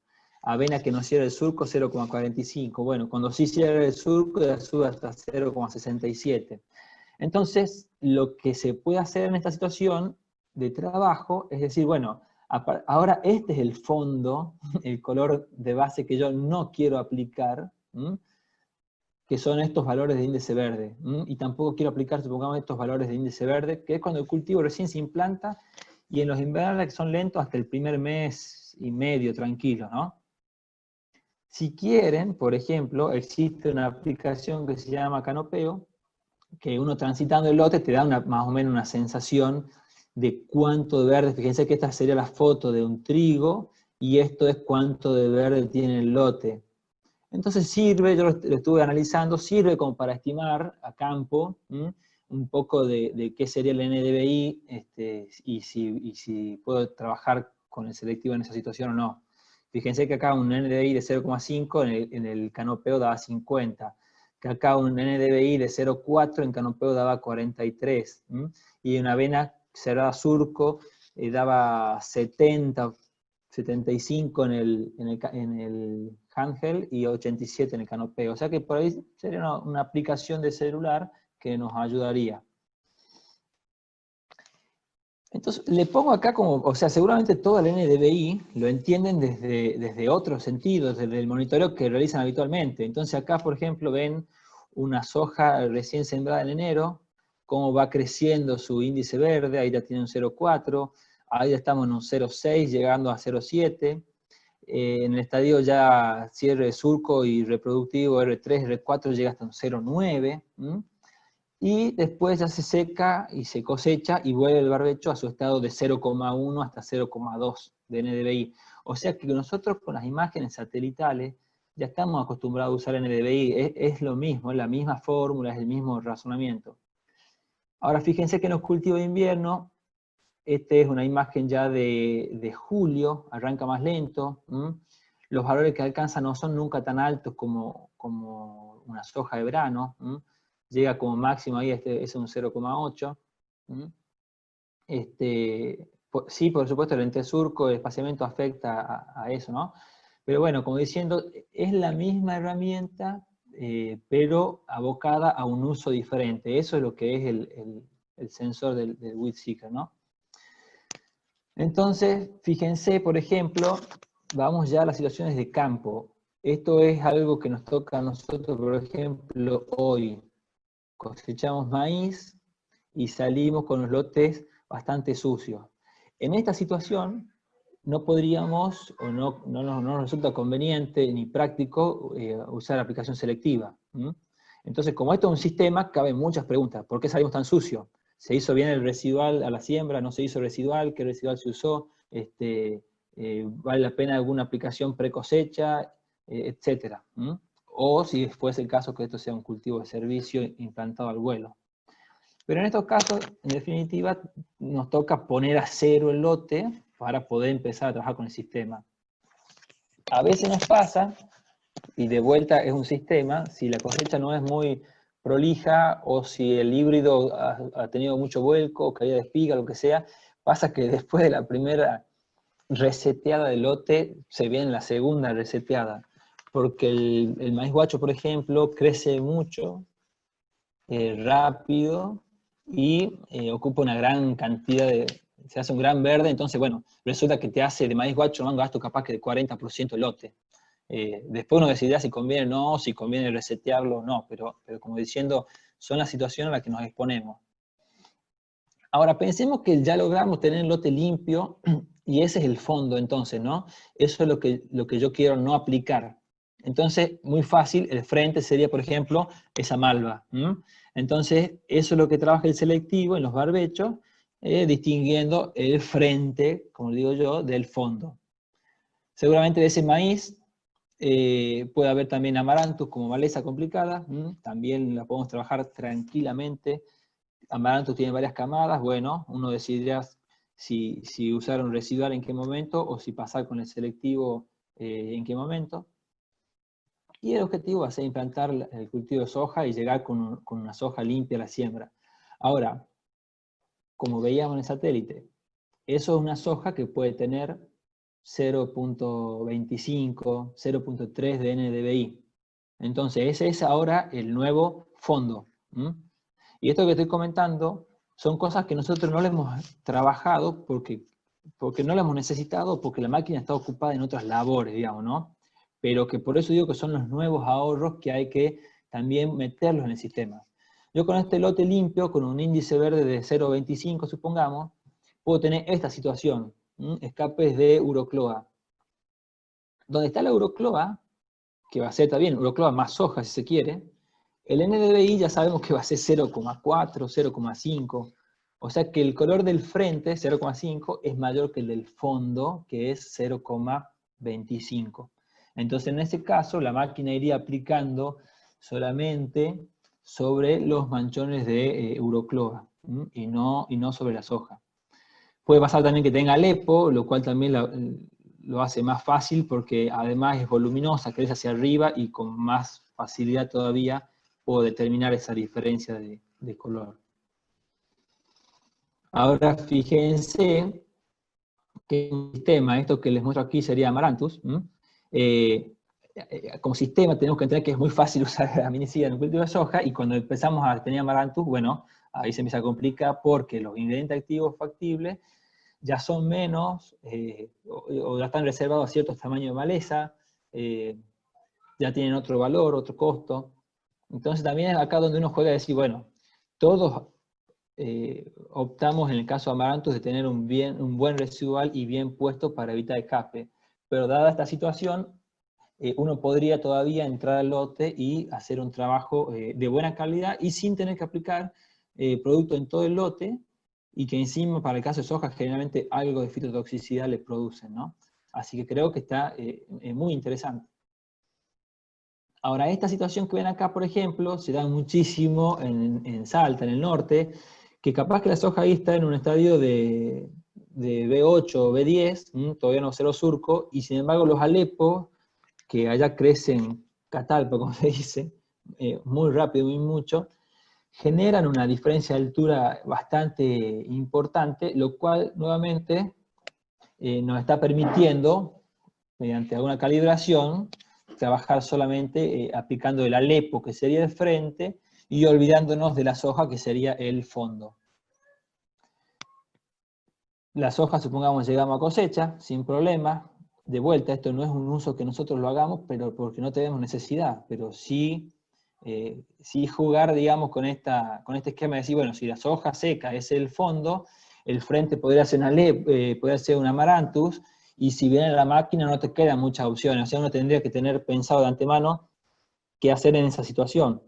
Avena que no cierra el surco, 0,45. Bueno, cuando sí cierra el surco ya sube hasta 0,67. Entonces, lo que se puede hacer en esta situación de trabajo es decir, bueno, ahora este es el fondo, el color de base que yo no quiero aplicar, que son estos valores de índice verde. Y tampoco quiero aplicar, supongamos, estos valores de índice verde, que es cuando el cultivo recién se implanta, y en los invernales que son lentos hasta el primer mes y medio, tranquilo, ¿no? Si quieren, por ejemplo, existe una aplicación que se llama Canopeo, que uno transitando el lote te da más o menos una sensación de cuánto de verde. Fíjense que esta sería la foto de un trigo, y esto es cuánto de verde tiene el lote. Entonces sirve, yo lo estuve analizando, sirve como para estimar a campo un poco de qué sería el NDVI, y si puedo trabajar con el selectivo en esa situación o no. Fíjense que acá un NDVI de 0,5 en el Canopeo daba 50, que acá un NDVI de 0,4 en Canopeo daba 43, y una avena cerrada surco daba 70, 75 en el handheld y 87 en el Canopeo. O sea que por ahí sería una aplicación de celular que nos ayudaría. Entonces, le pongo acá como, o sea, seguramente todo el NDVI lo entienden desde otros sentidos, desde el monitoreo que realizan habitualmente. Entonces acá, por ejemplo, ven una soja recién sembrada en enero, cómo va creciendo su índice verde, ahí ya tiene un 0,4, ahí ya estamos en un 0,6, llegando a 0,7, en el estadio ya cierre surco y reproductivo R3, R4 llega hasta un 0,9, y después ya se seca y se cosecha y vuelve el barbecho a su estado de 0,1 hasta 0,2 de NDVI. O sea que nosotros con las imágenes satelitales ya estamos acostumbrados a usar NDVI, es lo mismo, es la misma fórmula, es el mismo razonamiento. Ahora fíjense que en los cultivos de invierno, esta es una imagen ya de julio, arranca más lento, los valores que alcanza no son nunca tan altos como una soja de verano, llega como máximo ahí, es un 0,8. Sí, por supuesto, el entresurco, el espaciamiento afecta a eso, ¿no? Pero bueno, como diciendo, es la misma herramienta, pero abocada a un uso diferente. Eso es lo que es el sensor del WeedSeeker, ¿no? Entonces, fíjense, por ejemplo, vamos ya a las situaciones de campo. Esto es algo que nos toca a nosotros, por ejemplo, hoy. Cosechamos maíz y salimos con los lotes bastante sucios. En esta situación no podríamos, o no nos resulta conveniente ni práctico usar aplicación selectiva. Entonces, como esto es un sistema, caben muchas preguntas. ¿Por qué salimos tan sucios? ¿Se hizo bien el residual a la siembra? ¿No se hizo residual? ¿Qué residual se usó? ¿Vale la pena alguna aplicación pre-cosecha? Etcétera. O si fuese el caso que esto sea un cultivo de servicio implantado al vuelo. Pero en estos casos, en definitiva, nos toca poner a cero el lote para poder empezar a trabajar con el sistema. A veces nos pasa, y de vuelta es un sistema, si la cosecha no es muy prolija, o si el híbrido ha tenido mucho vuelco, o caída de espiga, lo que sea, pasa que después de la primera reseteada del lote, se viene la segunda reseteada, porque el maíz guacho, por ejemplo, crece mucho, rápido, y ocupa una gran cantidad se hace un gran verde, entonces bueno, resulta que te hace de maíz guacho un gasto capaz que de 40% el lote. Después uno decidirá si conviene o no, si conviene resetearlo o no, pero como diciendo, son las situaciones a las que nos exponemos. Ahora pensemos que ya logramos tener el lote limpio, y ese es el fondo entonces, ¿no? Eso es lo que yo quiero no aplicar. Entonces, muy fácil, el frente sería, por ejemplo, esa malva. Entonces, eso es lo que trabaja el selectivo en los barbechos, distinguiendo el frente, como digo yo, del fondo. Seguramente de ese maíz puede haber también amarantus como maleza complicada, también la podemos trabajar tranquilamente. Amarantus tiene varias camadas, bueno, uno decidirá si usar un residual en qué momento, o si pasar con el selectivo en qué momento. Y el objetivo va a ser implantar el cultivo de soja y llegar con una soja limpia a la siembra. Ahora, como veíamos en el satélite, eso es una soja que puede tener 0.25, 0.3 de NDVI. Entonces, ese es ahora el nuevo fondo. Y esto que estoy comentando son cosas que nosotros no le hemos trabajado porque no la hemos necesitado, porque la máquina está ocupada en otras labores, digamos, ¿no? Pero que por eso digo que son los nuevos ahorros que hay que también meterlos en el sistema. Yo con este lote limpio, con un índice verde de 0.25, supongamos, puedo tener esta situación, escapes de Urocloa. Donde está la Urocloa, que va a ser también Urocloa más soja si se quiere, el NDVI ya sabemos que va a ser 0,4, 0,5, o sea que el color del frente, 0,5, es mayor que el del fondo, que es 0,25. Entonces en ese caso la máquina iría aplicando solamente sobre los manchones de Urocloa, y no sobre la soja. Puede pasar también que tenga Alepo, lo cual también lo hace más fácil porque además es voluminosa, crece hacia arriba y con más facilidad todavía puedo determinar esa diferencia de color. Ahora fíjense que un sistema, esto que les muestro aquí sería Amaranthus, como sistema tenemos que entender que es muy fácil usar aminicida en un cultivo de soja, y cuando empezamos a tener Amaranthus, bueno, ahí se empieza a complicar porque los ingredientes activos factibles ya son menos, o ya están reservados a ciertos tamaños de maleza, ya tienen otro valor, otro costo. Entonces también es acá donde uno juega a decir, bueno, todos optamos en el caso de Amaranthus de tener un buen residual y bien puesto para evitar escape, pero dada esta situación, uno podría todavía entrar al lote y hacer un trabajo de buena calidad y sin tener que aplicar producto en todo el lote, y que encima para el caso de soja generalmente algo de fitotoxicidad le producen, ¿no? Así que creo que está muy interesante. Ahora, esta situación que ven acá, por ejemplo, se da muchísimo en Salta, en el norte, que capaz que la soja ahí está en un estadio de B8 o B10, todavía no cero surco, y sin embargo los Alepos, que allá crecen catalpa, como se dice, muy rápido, muy mucho, generan una diferencia de altura bastante importante, lo cual nuevamente nos está permitiendo, mediante alguna calibración, trabajar solamente aplicando el Alepo, que sería el frente, y olvidándonos de la soja, que sería el fondo. La soja, supongamos, llegamos a cosecha, sin problema. De vuelta, esto no es un uso que nosotros lo hagamos, pero porque no tenemos necesidad, pero sí jugar, digamos, con este esquema de decir, bueno, si la soja seca es el fondo, el frente podría ser podría ser un Amaranthus, y si viene la máquina no te quedan muchas opciones, o sea, uno tendría que tener pensado de antemano qué hacer en esa situación.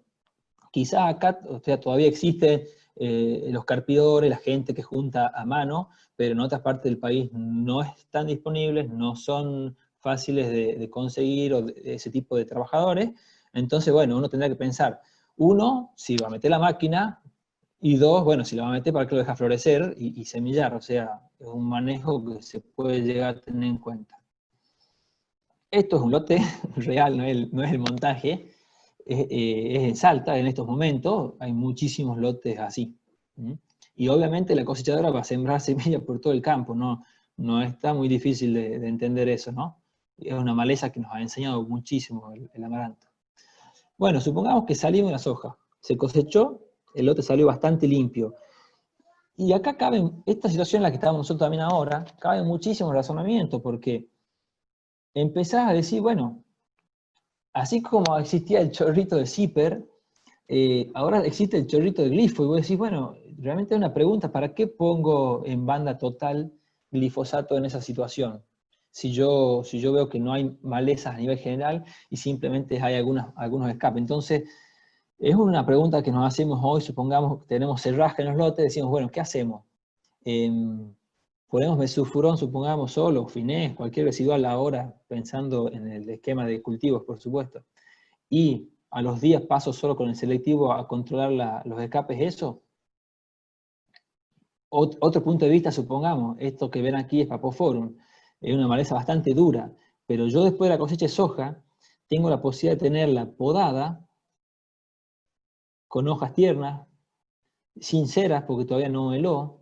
Quizás acá, o sea, todavía existen los carpidores, la gente que junta a mano, pero en otras partes del país no están disponibles, no son fáciles de conseguir, o de ese tipo de trabajadores. Entonces, bueno, uno tendrá que pensar, uno, si va a meter la máquina, y dos, bueno, si la va a meter, ¿para qué lo deja florecer y semillar? O sea, es un manejo que se puede llegar a tener en cuenta. Esto es un lote real, no es el montaje, es en Salta en estos momentos, hay muchísimos lotes así. Y obviamente la cosechadora va a sembrar semillas por todo el campo, no está muy difícil de entender eso, ¿no? Es una maleza que nos ha enseñado muchísimo el amaranto. Bueno, supongamos que salimos de la soja, se cosechó, el lote salió bastante limpio. Y acá cabe, esta situación en la que estamos nosotros también ahora, cabe muchísimo razonamiento, porque empezás a decir, bueno, así como existía el chorrito de zipper, ahora existe el chorrito de glifo, y vos decís, bueno, realmente es una pregunta, ¿para qué pongo en banda total glifosato en esa situación? Si yo veo que no hay malezas a nivel general y simplemente hay algunos escapes. Entonces, es una pregunta que nos hacemos hoy, supongamos que tenemos serraje en los lotes, decimos, bueno, ¿qué hacemos? Ponemos mesulfurón, supongamos, solo, finés, cualquier residual ahora, pensando en el esquema de cultivos, por supuesto, y a los días paso solo con el selectivo a controlar los escapes, eso. Otro punto de vista, supongamos, esto que ven aquí es Papophorum, es una maleza bastante dura, pero yo después de la cosecha de soja, tengo la posibilidad de tenerla podada, con hojas tiernas, sinceras, porque todavía no heló,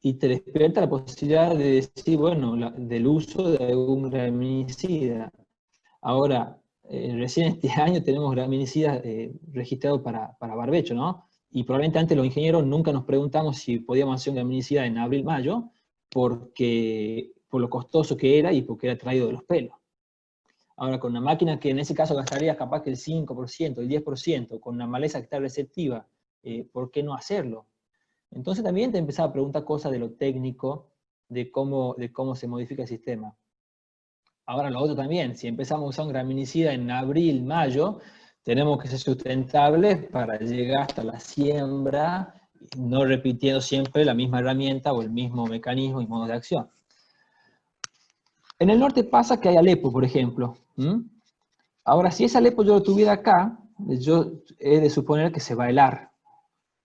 y te despierta la posibilidad de decir, bueno, del uso de algún graminicida. Ahora, recién este año tenemos graminicidas registrados para barbecho, ¿no? Y probablemente antes los ingenieros nunca nos preguntamos si podíamos hacer un graminicida en abril, mayo, por lo costoso que era y porque era traído de los pelos. Ahora, con una máquina que en ese caso gastaría capaz que el 5%, el 10%, con una maleza que está receptiva, ¿por qué no hacerlo? Entonces también te empezaba a preguntar cosas de lo técnico, de cómo se modifica el sistema. Ahora lo otro también, si empezamos a usar un graminicida en abril, mayo, tenemos que ser sustentables para llegar hasta la siembra, no repitiendo siempre la misma herramienta o el mismo mecanismo y modo de acción. En el norte pasa que hay Alepo, por ejemplo. Ahora, si ese Alepo yo lo tuviera acá, yo he de suponer que se va a helar.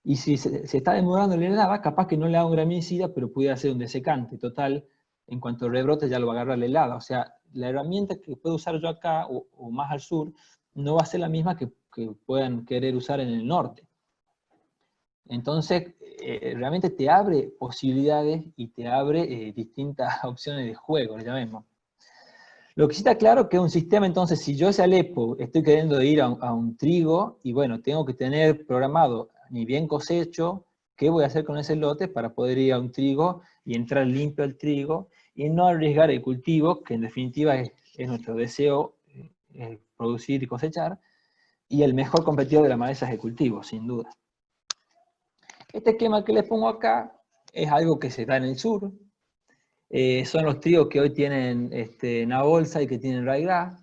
Y si se está demorando en la helada, capaz que no le haga un graminicida, pero pudiera ser un desecante. Total, en cuanto rebrote ya lo va a agarrar la helada. O sea, la herramienta que puedo usar yo acá, o más al sur, no va a ser la misma que puedan querer usar en el norte. Entonces, realmente te abre posibilidades y te abre distintas opciones de juego, le llamemos. Lo que sí está claro es que un sistema, entonces, si yo ese Alepo estoy queriendo ir a un trigo, y bueno, tengo que tener programado, ni bien cosecho, qué voy a hacer con ese lote para poder ir a un trigo y entrar limpio al trigo, y no arriesgar el cultivo, que en definitiva es nuestro deseo, producir y cosechar, y el mejor competidor de la maleza es el cultivo, sin duda. Este esquema que les pongo acá es algo que se da en el sur. Son los trigos que hoy tienen una bolsa y que tienen ryegrass.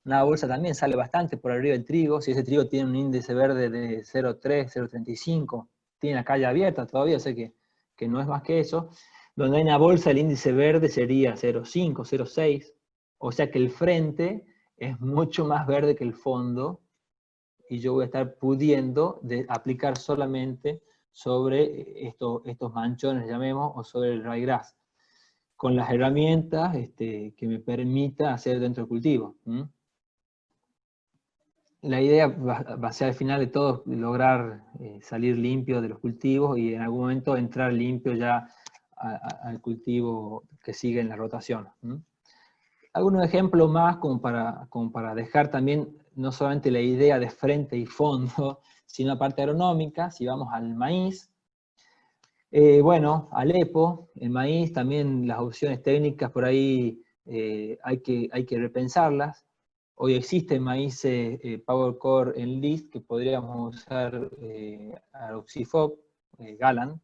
Una bolsa también sale bastante por arriba del trigo. Si ese trigo tiene un índice verde de 0,3, 0,35, tiene la calle abierta todavía, sé que no es más que eso. Donde hay una bolsa, el índice verde sería 0,5, 0,6. O sea que el frente es mucho más verde que el fondo, y yo voy a estar pudiendo aplicar solamente sobre estos manchones, llamemos, o sobre el ryegrass, con las herramientas que me permita hacer dentro del cultivo. La idea va a ser al final de todo lograr salir limpio de los cultivos y en algún momento entrar limpio ya al cultivo que sigue en la rotación. Algunos ejemplos más como para dejar también no solamente la idea de frente y fondo, sino la parte agronómica. Si vamos al maíz, bueno, Alepo, el maíz, también las opciones técnicas por ahí hay que repensarlas. Hoy existen maíces PowerCore en list que podríamos usar Aroxifop, Galan,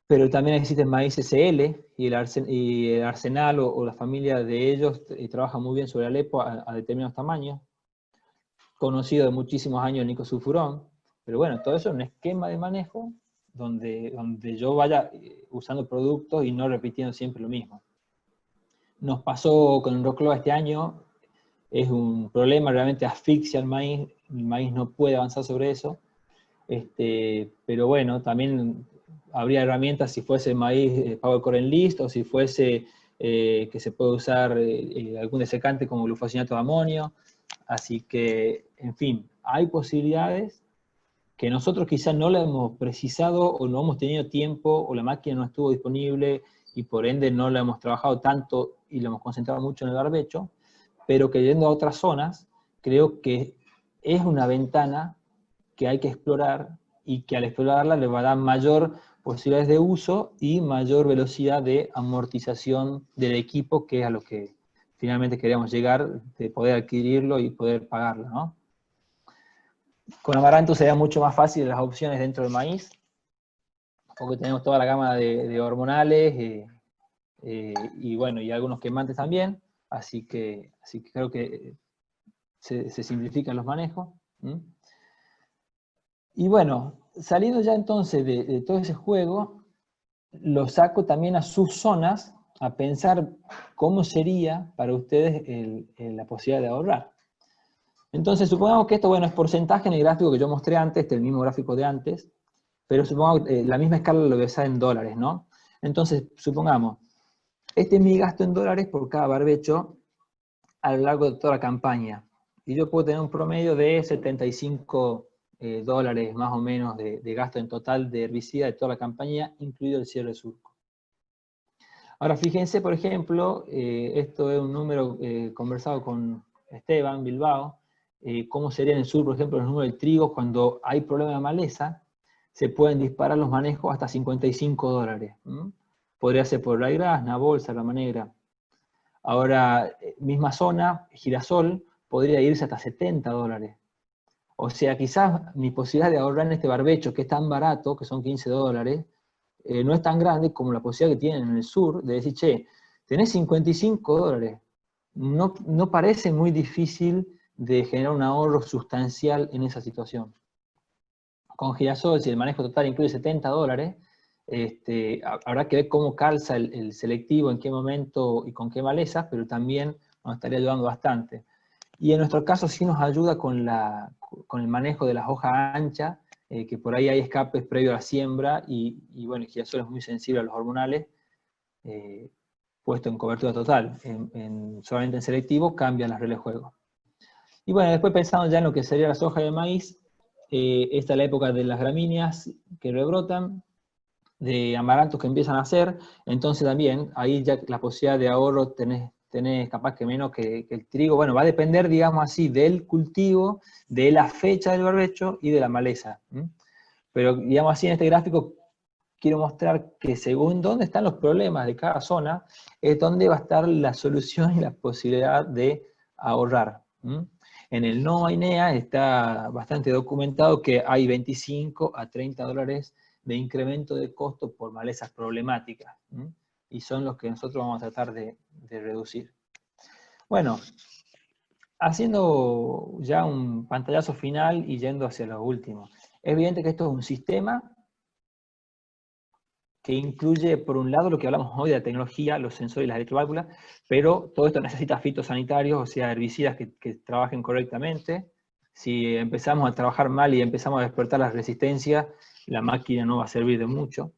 pero también existen maíces CL y el Arsenal o la familia de ellos trabaja muy bien sobre Alepo a determinados tamaños. Conocido de muchísimos años Nico Sulfurón, pero bueno, todo eso es un esquema de manejo donde yo vaya usando productos y no repitiendo siempre lo mismo. Nos pasó con el Rocloa este año, es un problema, realmente asfixia el maíz no puede avanzar sobre eso, pero bueno, también habría herramientas si fuese maíz PowerCore en list, o si fuese que se puede usar algún desecante como glufosinato de amonio. Así que, en fin, hay posibilidades que nosotros quizás no la hemos precisado o no hemos tenido tiempo o la máquina no estuvo disponible y por ende no la hemos trabajado tanto y la hemos concentrado mucho en el barbecho, pero que yendo a otras zonas, creo que es una ventana que hay que explorar y que al explorarla le va a dar mayor posibilidades de uso y mayor velocidad de amortización del equipo, que es a lo que finalmente queríamos llegar, de poder adquirirlo y poder pagarlo, ¿no? Con Amaranto sería mucho más fácil las opciones dentro del maíz, porque tenemos toda la gama de hormonales y bueno, y algunos quemantes también, así que creo que se simplifican los manejos. Y bueno, saliendo ya entonces de todo ese juego, lo saco también a sus zonas, a pensar cómo sería para ustedes la posibilidad de ahorrar. Entonces, supongamos que esto, bueno, es porcentaje en el gráfico que yo mostré antes, el mismo gráfico de antes, pero supongamos que la misma escala lo voy a usar en dólares, ¿no? Entonces, supongamos, este es mi gasto en dólares por cada barbecho a lo largo de toda la campaña. Y yo puedo tener un promedio de 75 dólares más o menos de gasto en total de herbicida de toda la campaña, incluido el cierre de surco. Ahora fíjense, por ejemplo, esto es un número conversado con Esteban Bilbao, cómo sería en el sur, por ejemplo, los números de trigo cuando hay problema de maleza, se pueden disparar los manejos hasta 55 dólares. Podría ser por ryegrass, nabol, salama negra. Ahora, misma zona, girasol, podría irse hasta 70 dólares. O sea, quizás mi posibilidad de ahorrar en este barbecho, que es tan barato, que son 15 dólares, no es tan grande como la posibilidad que tienen en el sur de decir, che, tenés 55 dólares. No parece muy difícil de generar un ahorro sustancial en esa situación. Con girasol, si el manejo total incluye 70 dólares, habrá que ver cómo calza el selectivo, en qué momento y con qué malezas, pero también nos estaría ayudando bastante. Y en nuestro caso sí nos ayuda con el manejo de las hojas anchas, que por ahí hay escapes previo a la siembra, y bueno, el girasol es muy sensible a los hormonales, puesto en cobertura total. Solamente en selectivo cambian las reglas de juego. Y bueno, después pensando ya en lo que sería la soja de maíz, esta es la época de las gramíneas que rebrotan, de amarantos que empiezan a hacer, entonces también ahí ya la posibilidad de ahorro tenés capaz que menos que el trigo. Bueno, va a depender, digamos así, del cultivo, de la fecha del barbecho y de la maleza. Pero, digamos así, en este gráfico quiero mostrar que según dónde están los problemas de cada zona, es donde va a estar la solución y la posibilidad de ahorrar. En el NOA y NEA está bastante documentado que hay 25 a 30 dólares de incremento de costo por malezas problemáticas, y son los que nosotros vamos a tratar de reducir. Bueno, haciendo ya un pantallazo final y yendo hacia lo último. Es evidente que esto es un sistema que incluye, por un lado, lo que hablamos hoy de la tecnología, los sensores y las electroválvulas, pero todo esto necesita fitosanitarios, o sea, herbicidas que trabajen correctamente. Si empezamos a trabajar mal y empezamos a despertar las resistencias, la máquina no va a servir de mucho.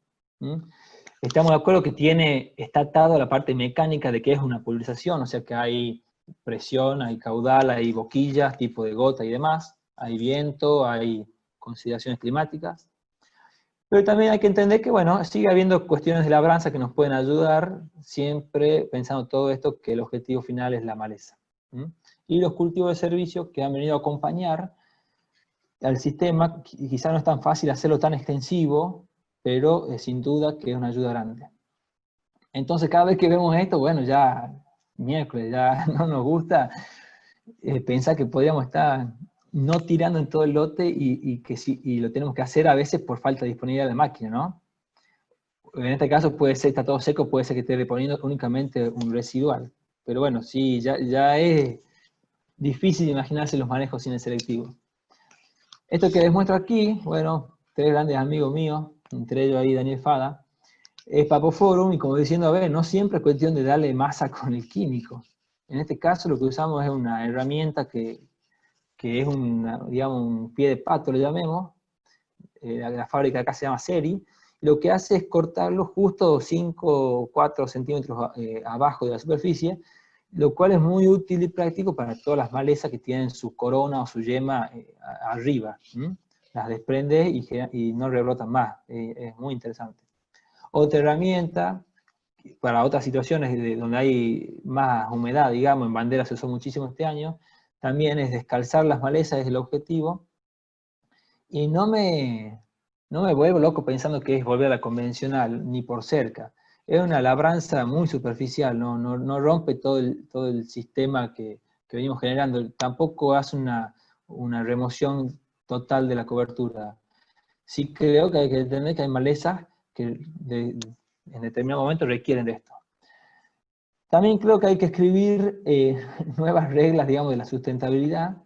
Estamos de acuerdo que está atado a la parte mecánica de que es una pulverización, o sea que hay presión, hay caudal, hay boquillas, tipo de gota y demás, hay viento, hay consideraciones climáticas. Pero también hay que entender que, bueno, sigue habiendo cuestiones de labranza que nos pueden ayudar, siempre pensando todo esto, que el objetivo final es la maleza. Y los cultivos de servicio que han venido a acompañar al sistema, quizá no es tan fácil hacerlo tan extensivo, pero sin duda que es una ayuda grande. Entonces cada vez que vemos esto, bueno, ya miércoles, ya no nos gusta pensar que podríamos estar no tirando en todo el lote y lo tenemos que hacer a veces por falta de disponibilidad de máquina, ¿no? En este caso puede ser, está todo seco, puede ser que esté reponiendo únicamente un residual. Pero bueno, sí, ya es difícil imaginarse los manejos sin el selectivo. Esto que les muestro aquí, bueno, 3 grandes amigos míos, entre ellos ahí Daniel Fada, es Papoforum, y como diciendo, a ver, no siempre es cuestión de darle masa con el químico. En este caso lo que usamos es una herramienta que es digamos, un pie de pato, le llamemos, la fábrica acá se llama Seri, lo que hace es cortarlo justo 5 o 4 centímetros abajo de la superficie, lo cual es muy útil y práctico para todas las malezas que tienen su corona o su yema arriba. Las desprende y no rebrotan más, es muy interesante. Otra herramienta, para otras situaciones donde hay más humedad, digamos, en banderas se usó muchísimo este año, también es descalzar las malezas, es el objetivo, y no me vuelvo loco pensando que es volver a la convencional, ni por cerca. Es una labranza muy superficial, no rompe todo el sistema que venimos generando, tampoco hace una remoción total de la cobertura. Sí creo que hay que entender que hay malezas que en determinado momento requieren de esto. También creo que hay que escribir nuevas reglas, digamos, de la sustentabilidad.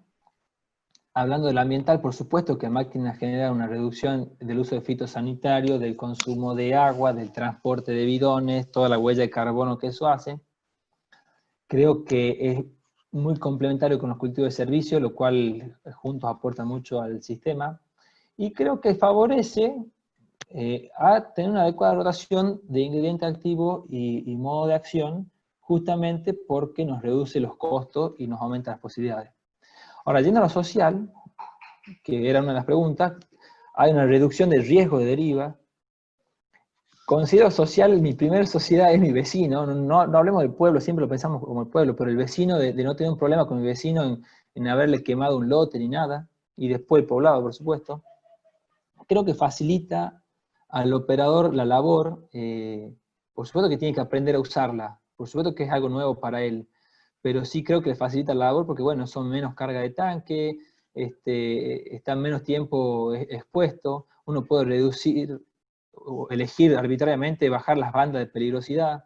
Hablando del ambiental, por supuesto que máquinas generan una reducción del uso de fitosanitario, del consumo de agua, del transporte de bidones, toda la huella de carbono que eso hace. Creo que es muy complementario con los cultivos de servicio, lo cual juntos aporta mucho al sistema. Y creo que favorece a tener una adecuada rotación de ingrediente activo y modo de acción, justamente porque nos reduce los costos y nos aumenta las posibilidades. Ahora, yendo a lo social, que era una de las preguntas, hay una reducción del riesgo de deriva. Considero social, mi primera sociedad es mi vecino, no hablemos del pueblo, siempre lo pensamos como el pueblo, pero el vecino, de no tener un problema con mi vecino en haberle quemado un lote ni nada, y después el poblado, por supuesto, creo que facilita al operador la labor, por supuesto que tiene que aprender a usarla, por supuesto que es algo nuevo para él, pero sí creo que le facilita la labor porque, bueno, son menos carga de tanque, están menos tiempo expuesto, uno puede reducir o elegir arbitrariamente bajar las bandas de peligrosidad.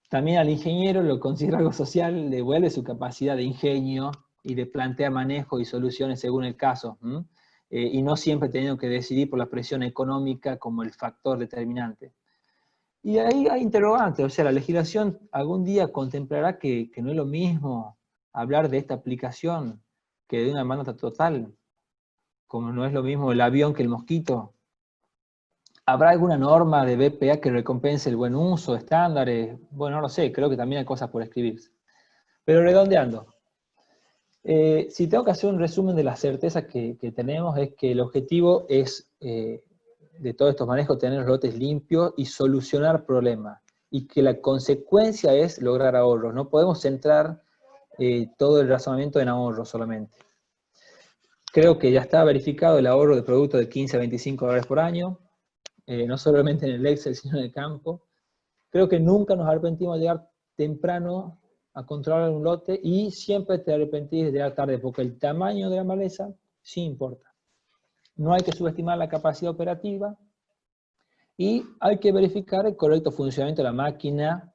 También al ingeniero lo considero algo social, le devuelve su capacidad de ingenio y de plantear manejo y soluciones según el caso, y no siempre teniendo que decidir por la presión económica como el factor determinante. Y ahí hay interrogantes, o sea, la legislación algún día contemplará que no es lo mismo hablar de esta aplicación que de una manota total, como no es lo mismo el avión que el mosquito. ¿Habrá alguna norma de BPA que recompense el buen uso, estándares? Bueno, no lo sé, creo que también hay cosas por escribirse. Pero redondeando, si tengo que hacer un resumen de las certezas que tenemos, es que el objetivo es, de todos estos manejos, tener los lotes limpios y solucionar problemas. Y que la consecuencia es lograr ahorros. No podemos centrar todo el razonamiento en ahorros solamente. Creo que ya está verificado el ahorro de producto de 15 a 25 dólares por año. No solamente en el Excel, sino en el campo. Creo que nunca nos arrepentimos de llegar temprano a controlar un lote y siempre te arrepentís de llegar tarde, porque el tamaño de la maleza sí importa. No hay que subestimar la capacidad operativa y hay que verificar el correcto funcionamiento de la máquina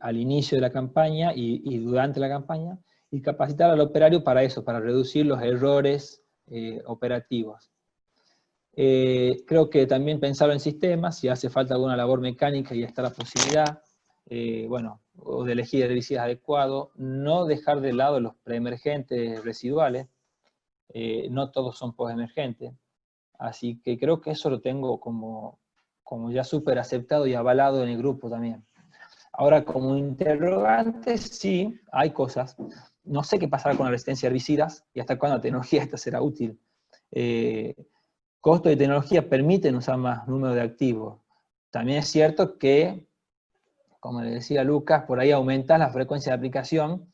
al inicio de la campaña y durante la campaña, y capacitar al operario para eso, para reducir los errores operativos. Creo que también pensar en sistemas, si hace falta alguna labor mecánica y está la posibilidad, bueno, o de elegir herbicidas adecuados, no dejar de lado los preemergentes residuales, no todos son postemergentes, así que creo que eso lo tengo como ya súper aceptado y avalado en el grupo también. Ahora, como interrogante, sí, hay cosas. No sé qué pasará con la resistencia a herbicidas y hasta cuándo la tecnología esta será útil. Costo de tecnología permiten usar más número de activos. También es cierto que, como le decía Lucas, por ahí aumenta la frecuencia de aplicación,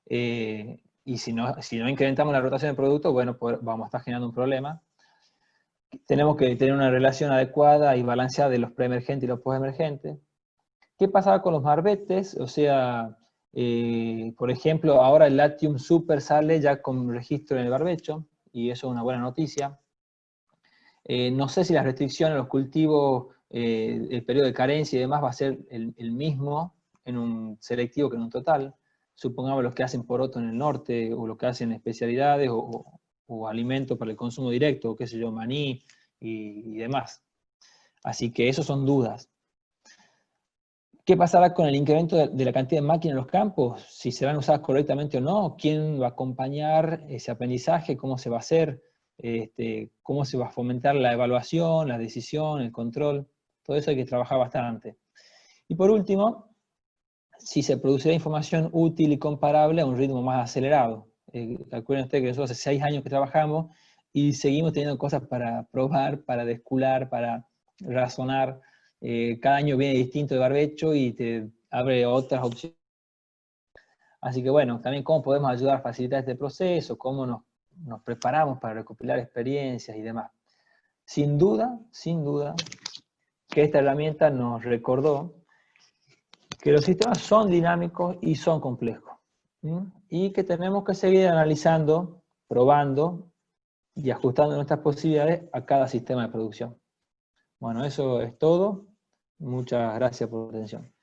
y si no incrementamos la rotación de productos, bueno, pues vamos a estar generando un problema. Tenemos que tener una relación adecuada y balanceada de los preemergentes y los postemergentes. ¿Qué pasaba con los barbetes? O sea, por ejemplo, ahora el Latium Super sale ya con registro en el barbecho, y eso es una buena noticia. No sé si las restricciones a los cultivos, el periodo de carencia y demás va a ser el mismo en un selectivo que en un total. Supongamos los que hacen poroto en el norte, o los que hacen especialidades, o alimentos para el consumo directo, o qué sé yo, maní y demás. Así que eso son dudas. ¿Qué pasará con el incremento de la cantidad de máquinas en los campos? Si se van usadas correctamente o no, ¿quién va a acompañar ese aprendizaje? ¿Cómo se va a hacer? ¿Cómo se va a fomentar la evaluación, la decisión, el control? Todo eso hay que trabajar bastante. Y por último, si se producirá información útil y comparable a un ritmo más acelerado. Calculen ustedes que nosotros hace 6 años que trabajamos y seguimos teniendo cosas para probar, para descular, para razonar. Cada año viene distinto de barbecho y te abre otras opciones. Así que bueno, también cómo podemos ayudar a facilitar este proceso, cómo nos preparamos para recopilar experiencias y demás. Sin duda, que esta herramienta nos recordó que los sistemas son dinámicos y son complejos, y que tenemos que seguir analizando, probando y ajustando nuestras posibilidades a cada sistema de producción. Bueno, eso es todo. Muchas gracias por la atención.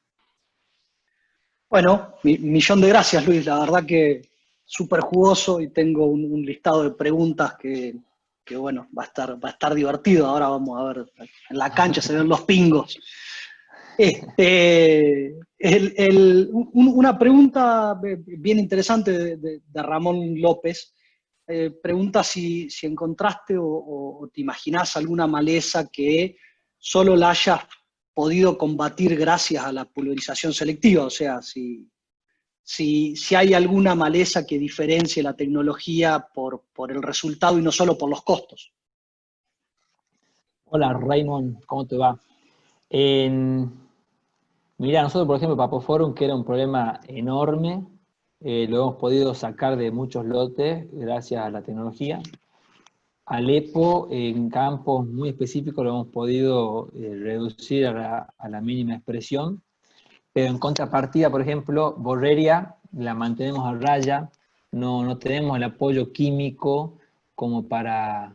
Bueno, millón de gracias, Luis. La verdad que súper jugoso, y tengo un listado de preguntas que bueno, va a estar divertido. Ahora vamos a ver, en la cancha se ven los pingos. Una pregunta bien interesante de Ramón López. Pregunta si encontraste o te imaginás alguna maleza que solo la hayas podido combatir gracias a la pulverización selectiva. O sea, si si hay alguna maleza que diferencie la tecnología por el resultado y no solo por los costos. Hola Raymond, ¿cómo te va? Mirá, nosotros por ejemplo Papoforum, que era un problema enorme, lo hemos podido sacar de muchos lotes gracias a la tecnología. Alepo, en campos muy específicos, lo hemos podido reducir a la mínima expresión, pero en contrapartida, por ejemplo, Borreria la mantenemos a raya, no tenemos el apoyo químico como para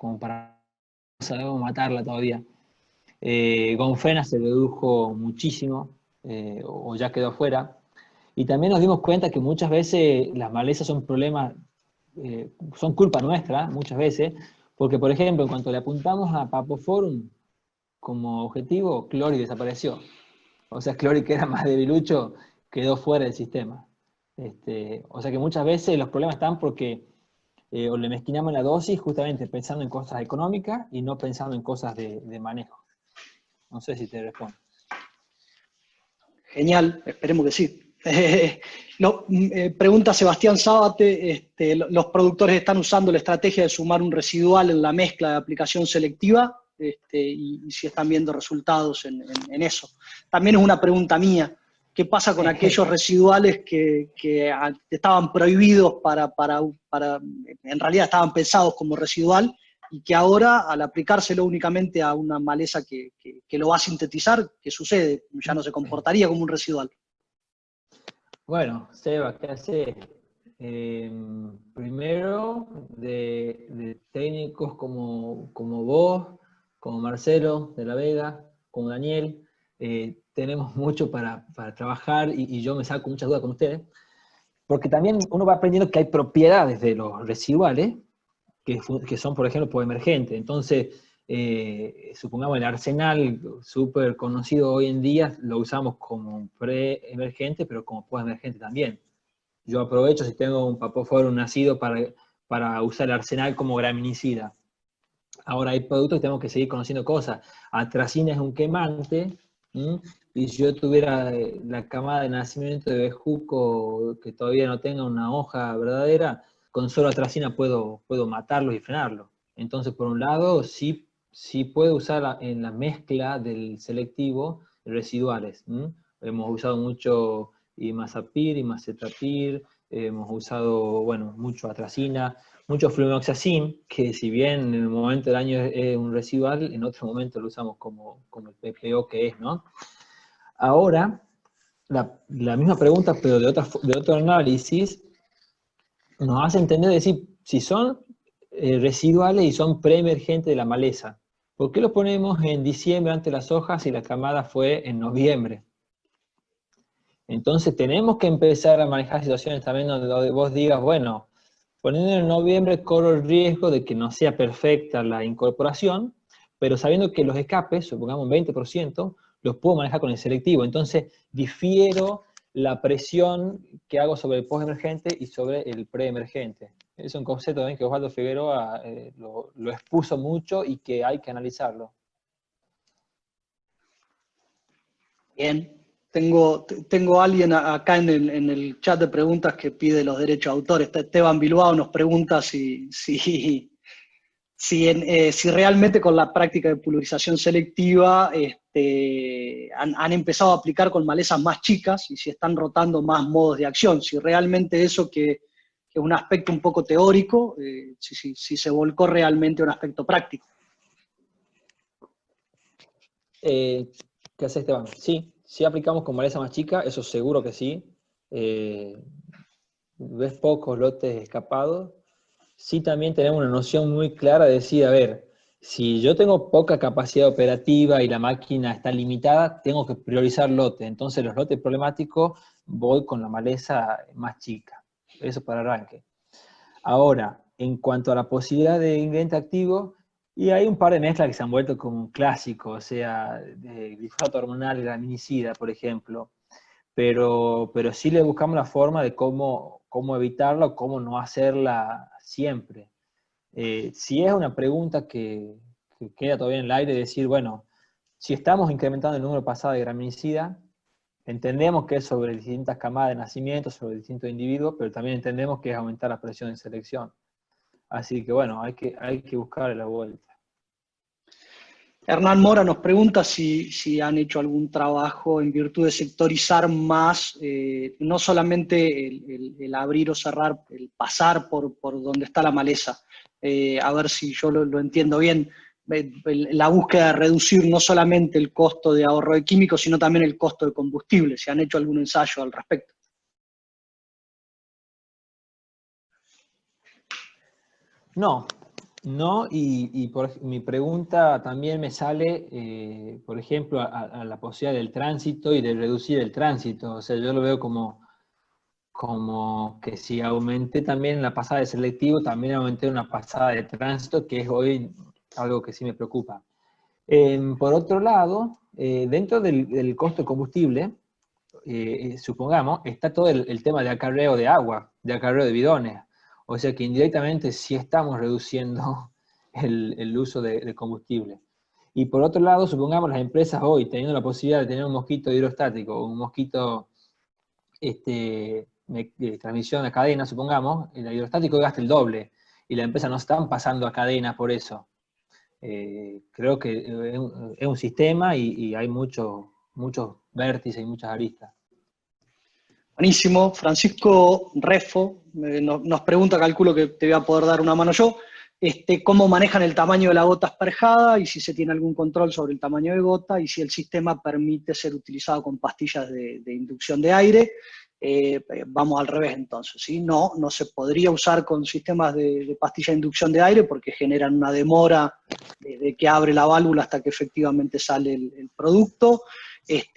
no sabemos matarla todavía. Gonfrena se redujo muchísimo, o ya quedó afuera. Y también nos dimos cuenta que muchas veces las malezas son problemas, son culpa nuestra, muchas veces, porque por ejemplo, en cuanto le apuntamos a Papoforum como objetivo, Clori desapareció. O sea, Clori, que era más debilucho, quedó fuera del sistema. O sea que muchas veces los problemas están porque o le mezquinamos la dosis justamente pensando en cosas económicas y no pensando en cosas de manejo. No sé si te respondo. Genial, esperemos que sí. Pregunta Sebastián Zábate, los productores están usando la estrategia de sumar un residual en la mezcla de aplicación selectiva, y si están viendo resultados en eso. También es una pregunta mía, ¿qué pasa con aquellos residuales que estaban prohibidos en realidad estaban pensados como residual, y que ahora, al aplicárselo únicamente a una maleza que lo va a sintetizar, ¿qué sucede? Ya no se comportaría como un residual. Bueno, Seba, ¿qué hace? Primero, de técnicos como vos, como Marcelo de la Vega, como Daniel, tenemos mucho para trabajar y yo me saco muchas dudas con ustedes, porque también uno va aprendiendo que hay propiedades de los residuales que son, por ejemplo, poemergentes. Entonces, supongamos el arsenal súper conocido hoy en día, lo usamos como pre-emergente, pero como post-emergente también. Yo aprovecho si tengo un Papoforum nacido para usar el arsenal como graminicida. Ahora hay productos que tenemos que seguir conociendo cosas. Atracina es un quemante, y si yo tuviera la camada de nacimiento de bejuco que todavía no tenga una hoja verdadera, con solo atracina puedo matarlos y frenarlos. Entonces, por un lado, sí puedo usar en la mezcla del selectivo residuales. Hemos usado mucho imazapir, imacetrapir, hemos usado, bueno, mucho atracina, mucho fluoxacin, que si bien en un momento del año es un residual, en otro momento lo usamos como el PPO que es, ¿no? Ahora, la misma pregunta, pero de otro análisis, nos hace entender, decir, si son residuales y son preemergentes de la maleza, ¿por qué los ponemos en diciembre ante las hojas y la camada fue en noviembre? Entonces tenemos que empezar a manejar situaciones también donde vos digas, bueno, poniendo en noviembre corro el riesgo de que no sea perfecta la incorporación, pero sabiendo que los escapes, supongamos un 20%, los puedo manejar con el selectivo. Entonces difiero la presión que hago sobre el postemergente y sobre el preemergente. Es un concepto también que Osvaldo Figueroa lo expuso mucho y que hay que analizarlo. Bien. Tengo a alguien acá en el chat de preguntas que pide los derechos de autor. Esteban Bilbao nos pregunta si realmente con la práctica de pulverización selectiva han empezado a aplicar con malezas más chicas y si están rotando más modos de acción. Si realmente eso que es un aspecto un poco teórico, si se volcó realmente a un aspecto práctico. ¿Qué hace Esteban? Sí aplicamos con maleza más chica, eso seguro que sí. Ves pocos lotes escapados. Sí también tenemos una noción muy clara de decir, a ver, si yo tengo poca capacidad operativa y la máquina está limitada, tengo que priorizar lotes. Entonces los lotes problemáticos voy con la maleza más chica. Eso para arranque. Ahora, en cuanto a la posibilidad de ingrediente activo, y hay un par de mezclas que se han vuelto como un clásico, o sea, de glifosato hormonal y graminicida, por ejemplo. Pero sí le buscamos la forma de cómo evitarla o cómo no hacerla siempre. Si es una pregunta que queda todavía en el aire, decir, bueno, si estamos incrementando el número pasado de graminicida, Entendemos que es sobre distintas camadas de nacimiento, sobre distintos individuos, pero también entendemos que es aumentar la presión de selección. Así que bueno, hay que buscarle la vuelta. Hernán Mora nos pregunta si han hecho algún trabajo en virtud de sectorizar más, no solamente el abrir o cerrar, el pasar por donde está la maleza. A ver si yo lo entiendo bien. La búsqueda de reducir no solamente el costo de ahorro de químicos, sino también el costo de combustible. ¿Se han hecho algún ensayo al respecto? No, mi pregunta también me sale, por ejemplo, a la posibilidad del tránsito y de reducir el tránsito. O sea, yo lo veo como que si aumenté también la pasada de selectivo, también aumenté una pasada de tránsito, que es hoy algo que sí me preocupa. Por otro lado, dentro del costo de combustible, supongamos, está todo el tema de acarreo de agua, de acarreo de bidones. O sea que indirectamente sí estamos reduciendo el uso de combustible. Y por otro lado, supongamos las empresas hoy, teniendo la posibilidad de tener un mosquito hidrostático, un mosquito de transmisión a cadena, supongamos, el hidrostático gasta el doble, y las empresas no están pasando a cadena por eso. Creo que es un sistema y hay muchos vértices y muchas aristas. Buenísimo. Francisco Refo nos pregunta, calculo que te voy a poder dar una mano yo, cómo manejan el tamaño de la gota asperjada y si se tiene algún control sobre el tamaño de gota y si el sistema permite ser utilizado con pastillas de inducción de aire. Vamos al revés entonces, ¿sí? No se podría usar con sistemas de pastilla de inducción de aire porque generan una demora desde que abre la válvula hasta que efectivamente sale el producto.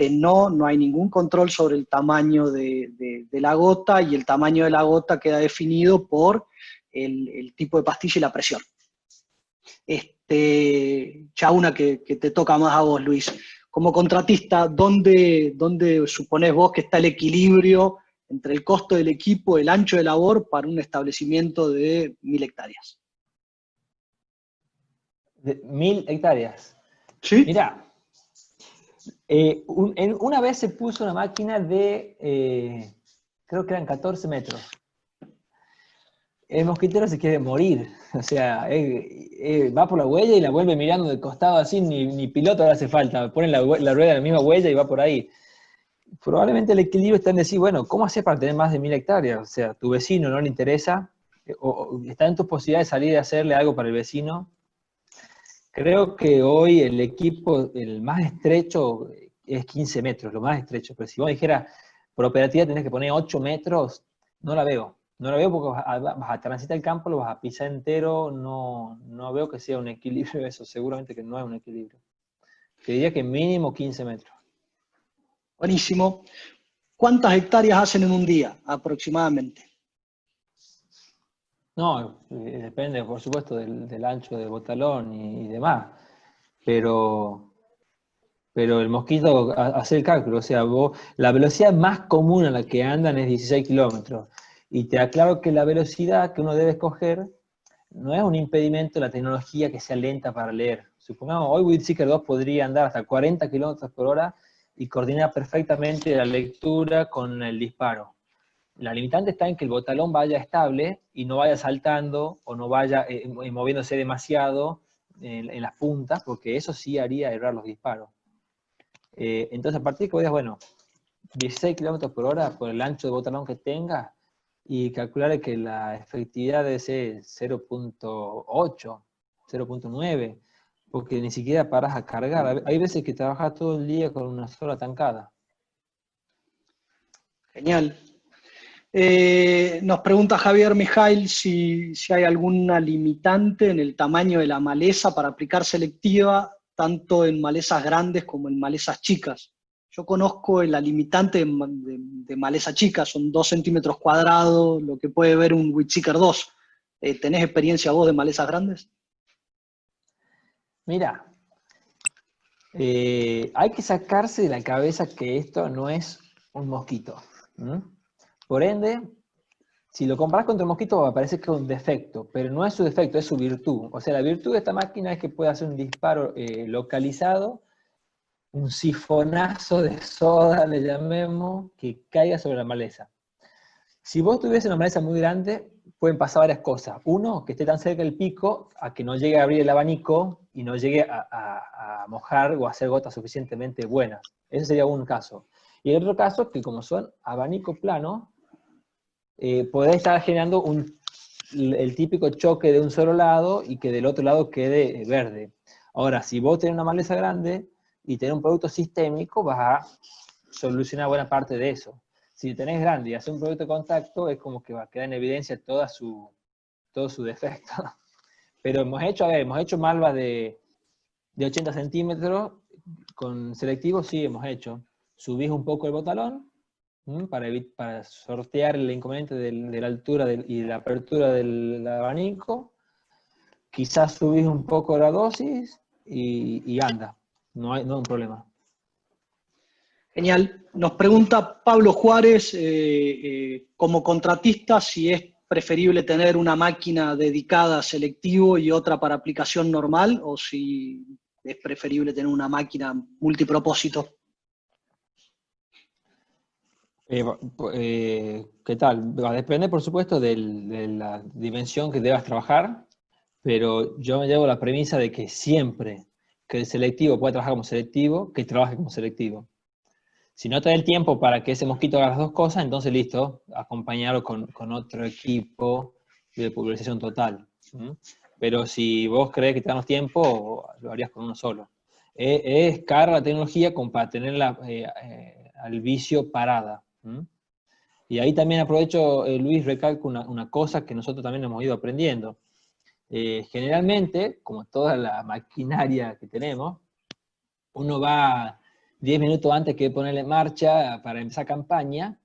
No hay ningún control sobre el tamaño de la gota y el tamaño de la gota queda definido por el tipo de pastilla y la presión. Ya una que te toca más a vos, Luis. Como contratista, ¿dónde suponés vos que está el equilibrio entre el costo del equipo, el ancho de labor para un establecimiento de 1000 hectáreas? De 1000 hectáreas. ¿Sí? Mirá, una vez se puso una máquina de, creo que eran 14 metros. El mosquitero se quiere morir, o sea, va por la huella y la vuelve mirando de costado así, ni piloto le hace falta, pone la rueda en la misma huella y va por ahí. Probablemente el equilibrio está en decir, bueno, ¿cómo hacer para tener más de 1000 hectáreas? O sea, tu vecino no le interesa, o está en tus posibilidades de salir y hacerle algo para el vecino. Creo que hoy el equipo, el más estrecho, es 15 metros, lo más estrecho. Pero si vos dijeras, por operativa tenés que poner 8 metros, no la veo. No la veo porque vas a transitar el campo, lo vas a pisar entero, no veo que sea un equilibrio eso, seguramente que no es un equilibrio. Te diría que mínimo 15 metros. Buenísimo. ¿Cuántas hectáreas hacen en un día aproximadamente? No, depende por supuesto del ancho del botalón y demás, pero el mosquito hace el cálculo, o sea, la velocidad más común a la que andan es 16 kilómetros, y te aclaro que la velocidad que uno debe escoger no es un impedimento de la tecnología que sea lenta para leer. Supongamos, hoy WheelSeeker 2 podría andar hasta 40 kilómetros por hora y coordinar perfectamente la lectura con el disparo. La limitante está en que el botalón vaya estable y no vaya saltando o no vaya moviéndose demasiado en las puntas, porque eso sí haría errar los disparos. Entonces, a partir de que vos digas, bueno, 16 km por hora por el ancho de botalón que tenga, y calcular que la efectividad debe ser 0.8, 0.9, porque ni siquiera paras a cargar. Hay veces que trabajas todo el día con una sola tancada. Genial. Nos pregunta Javier Mijail si hay alguna limitante en el tamaño de la maleza para aplicar selectiva, tanto en malezas grandes como en malezas chicas. Yo conozco la limitante de maleza chica, son 2 centímetros cuadrados, lo que puede ver un WheelSeeker 2. ¿Tenés experiencia vos de malezas grandes? Mira, hay que sacarse de la cabeza que esto no es un mosquito. Por ende, si lo comparas contra el mosquito va a parecer que es un defecto, pero no es su defecto, es su virtud. O sea, la virtud de esta máquina es que puede hacer un disparo localizado un sifonazo de soda, le llamemos, que caiga sobre la maleza. Si vos tuviese una maleza muy grande, pueden pasar varias cosas. Uno, que esté tan cerca del pico a que no llegue a abrir el abanico y no llegue a mojar o a hacer gotas suficientemente buenas. Ese sería un caso. Y el otro caso, que como son abanico plano, podés estar generando el típico choque de un solo lado y que del otro lado quede verde. Ahora, si vos tenés una maleza grande y tenés un producto sistémico, vas a solucionar buena parte de eso. Si tenés grande y haces un producto de contacto, es como que va a quedar en evidencia todo su defecto. Pero hemos hecho malvas de 80 centímetros con selectivo, sí hemos hecho. Subís un poco el botalón, para sortear el inconveniente de la altura y de la apertura del abanico. Quizás subís un poco la dosis y anda. No hay un problema. Genial. Nos pregunta Pablo Juárez, como contratista, si es preferible tener una máquina dedicada a selectivo y otra para aplicación normal, o si es preferible tener una máquina multipropósito. ¿Qué tal? Va a depender, por supuesto, de la dimensión que debas trabajar, pero yo me llevo la premisa de que siempre que el selectivo pueda trabajar como selectivo, que trabaje como selectivo. Si no te da el tiempo para que ese mosquito haga las dos cosas, entonces listo, acompañarlo con otro equipo de pulverización total. Pero si vos crees que te damos tiempo, lo harías con uno solo. Es cara la tecnología como para tenerla al vicio parada. Y ahí también aprovecho, Luis, recalco una cosa que nosotros también hemos ido aprendiendo. Generalmente, como toda la maquinaria que tenemos, uno va 10 minutos antes que ponerle en marcha para empezar campaña,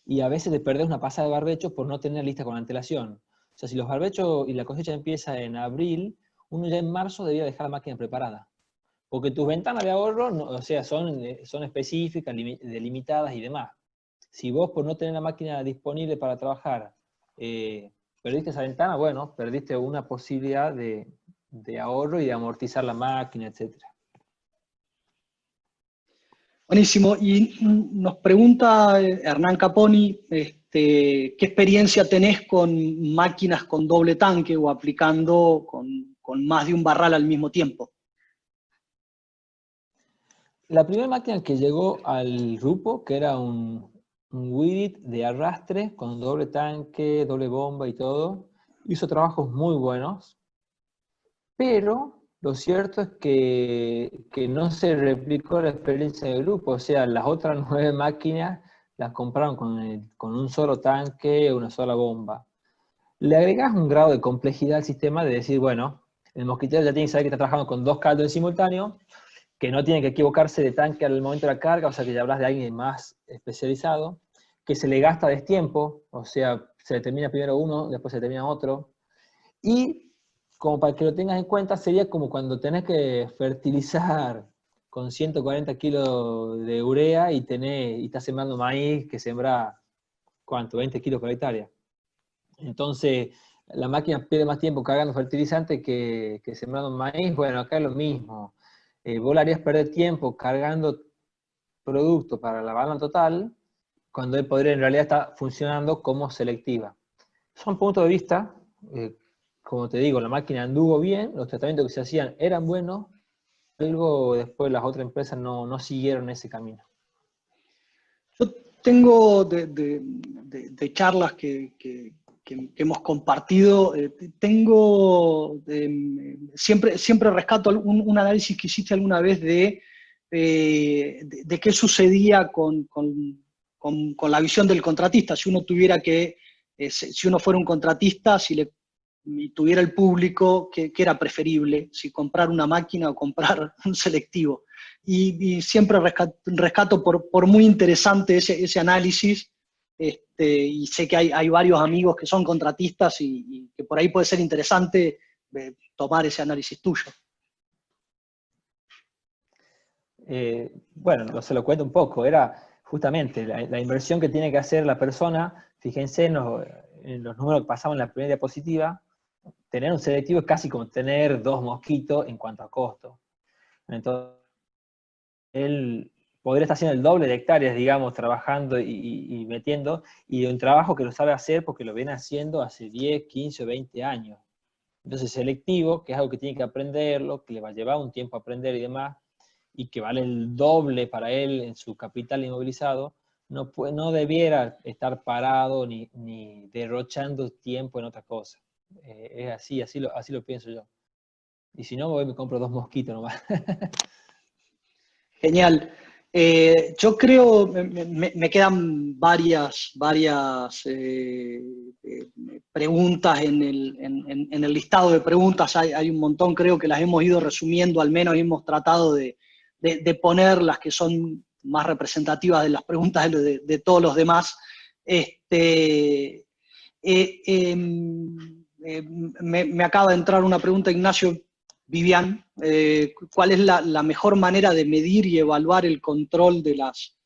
y a veces te perdés una pasada de barbechos por no tener lista con antelación. O sea, si los barbechos y la cosecha empieza en abril, uno ya en marzo debía dejar la máquina preparada. Porque tus ventanas de ahorro, o sea, son específicas, delimitadas y demás. Si vos por no tener la máquina disponible para trabajar, perdiste esa ventana, bueno, perdiste una posibilidad de ahorro y de amortizar la máquina, etcétera. Buenísimo. Y nos pregunta Hernán Caponi, ¿qué experiencia tenés con máquinas con doble tanque o aplicando con más de un barral al mismo tiempo? La primera máquina que llegó al grupo, que era un Weedit de arrastre con doble tanque, doble bomba y todo, hizo trabajos muy buenos, pero lo cierto es que no se replicó la experiencia del grupo. O sea, las otras 9 máquinas las compraron con un solo tanque, una sola bomba. Le agregás un grado de complejidad al sistema de decir, bueno, el mosquitero ya tiene que saber que está trabajando con 2 caldos en simultáneo, que no tiene que equivocarse de tanque al momento de la carga, o sea que ya hablas de alguien más especializado, que se le gasta destiempo, o sea, se le termina primero uno, después se termina otro, y como para que lo tengas en cuenta, sería como cuando tenés que fertilizar con 140 kilos de urea y estás sembrando maíz que sembra, ¿cuánto? 20 kilos por hectárea. Entonces, la máquina pierde más tiempo cargando fertilizante que sembrando maíz. Bueno, acá es lo mismo. Vos le harías perder tiempo cargando producto para la banda total, cuando él podría en realidad estar funcionando como selectiva. Son puntos de vista. Como te digo, la máquina anduvo bien, los tratamientos que se hacían eran buenos, luego después las otras empresas no siguieron ese camino. Yo tengo de charlas que hemos compartido, siempre rescato un análisis que hiciste alguna vez de qué sucedía con la visión del contratista. Si uno tuviera si uno fuera un contratista, y tuviera el público, ¿qué era preferible? Si comprar una máquina o comprar un selectivo. Y siempre rescato por muy interesante ese análisis, y sé que hay varios amigos que son contratistas y que por ahí puede ser interesante tomar ese análisis tuyo. Bueno, se lo cuento un poco, era justamente la inversión que tiene que hacer la persona. Fíjense en los números que pasamos en la primera diapositiva. Tener un selectivo es casi como tener 2 mosquitos en cuanto a costo. Entonces, él podría estar haciendo el doble de hectáreas, digamos, trabajando y metiendo, y un trabajo que lo sabe hacer porque lo viene haciendo hace 10, 15 o 20 años. Entonces selectivo, que es algo que tiene que aprenderlo, que le va a llevar un tiempo aprender y demás, y que vale el doble para él en su capital inmovilizado, no debiera estar parado ni derrochando tiempo en otra cosa. Es así, así lo pienso yo. Y si no, voy y me compro 2 mosquitos nomás. Genial. Yo creo, me quedan varias preguntas en el listado de preguntas. Hay un montón, creo que las hemos ido resumiendo, al menos hemos tratado de poner las que son más representativas de las preguntas de todos los demás. Me acaba de entrar una pregunta, Ignacio. Vivian, ¿cuál es la mejor manera de medir y evaluar el control de las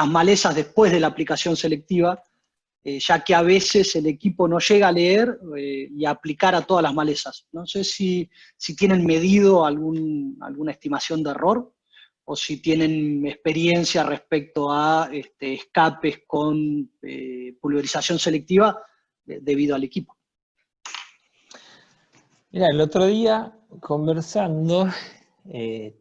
malezas después de la aplicación selectiva, ya que a veces el equipo no llega a leer y a aplicar a todas las malezas? No sé si tienen medido alguna estimación de error o si tienen experiencia respecto a escapes con pulverización selectiva debido al equipo. Mira, el otro día conversando,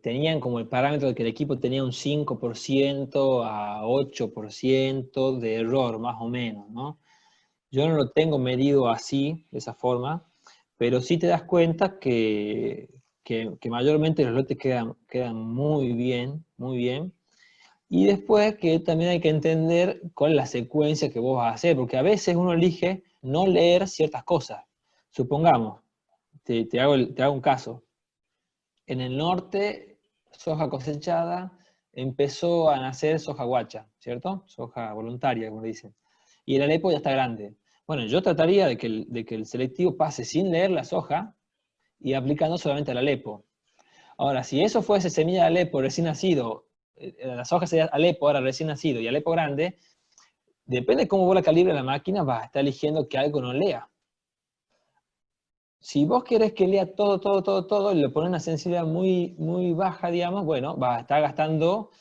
tenían como el parámetro de que el equipo tenía un 5% a 8% de error, más o menos, ¿no? Yo no lo tengo medido así, de esa forma, pero sí te das cuenta que mayormente los lotes quedan muy bien, muy bien. Y después que también hay que entender cuál es la secuencia que vos vas a hacer, porque a veces uno elige no leer ciertas cosas. Supongamos, te hago un caso. En el norte, soja cosechada, empezó a nacer soja guacha, ¿cierto? Soja voluntaria, como le dicen. Y el Alepo ya está grande. Bueno, yo trataría de que el selectivo pase sin leer la soja y aplicando solamente al Alepo. Ahora, si eso fuese semilla de Alepo recién nacido, la soja sería Alepo ahora recién nacido y Alepo grande, depende de cómo vos la calibre la máquina, vas a estar eligiendo que algo no lea. Si vos querés que lea todo, y le pones una sensibilidad muy, muy baja, digamos, bueno, vas a estar gastando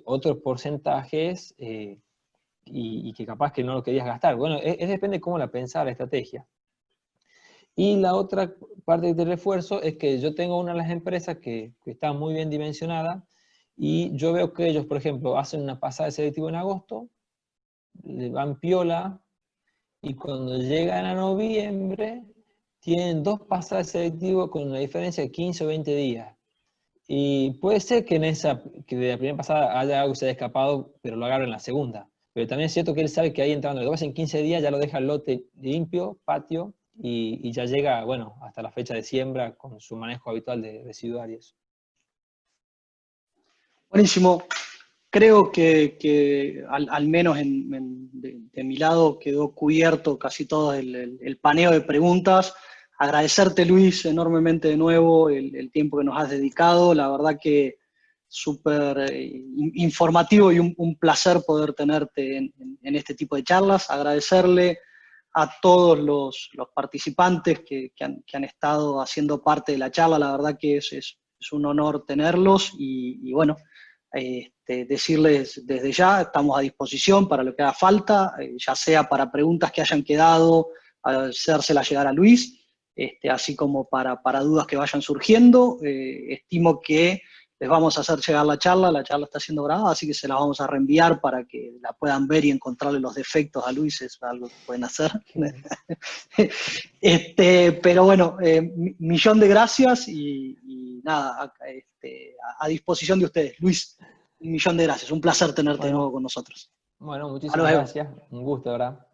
otros porcentajes y que capaz que no lo querías gastar. Bueno, depende de cómo la pensás la estrategia. Y la otra parte de refuerzo es que yo tengo una de las empresas que está muy bien dimensionada y yo veo que ellos, por ejemplo, hacen una pasada de selectivo en agosto, le van piola, y cuando llegan a noviembre tienen 2 pasadas selectivos con una diferencia de 15 o 20 días. Y puede ser que que de la primera pasada haya algo que se haya escapado, pero lo agarre en la segunda. Pero también es cierto que él sabe que ahí entrando, lo en 15 días ya lo deja el lote limpio, patio, y ya llega, bueno, hasta la fecha de siembra con su manejo habitual de residuarios. Buenísimo. Creo que al menos de mi lado quedó cubierto casi todo el paneo de preguntas. Agradecerte, Luis, enormemente de nuevo el tiempo que nos has dedicado. La verdad que súper informativo y un placer poder tenerte en este tipo de charlas. Agradecerle a todos los participantes que han estado haciendo parte de la charla. La verdad que es un honor tenerlos y bueno, decirles desde ya, estamos a disposición para lo que haga falta, ya sea para preguntas que hayan quedado, hacérselas llegar a Luis, así como para dudas que vayan surgiendo. Estimo que les vamos a hacer llegar la charla está siendo grabada, así que se la vamos a reenviar para que la puedan ver y encontrarle los defectos a Luis, es algo que pueden hacer. Pero bueno, millón de gracias y nada, a disposición de ustedes. Luis, un millón de gracias, un placer tenerte de nuevo con nosotros. Bueno, muchísimas gracias, un gusto, ¿verdad?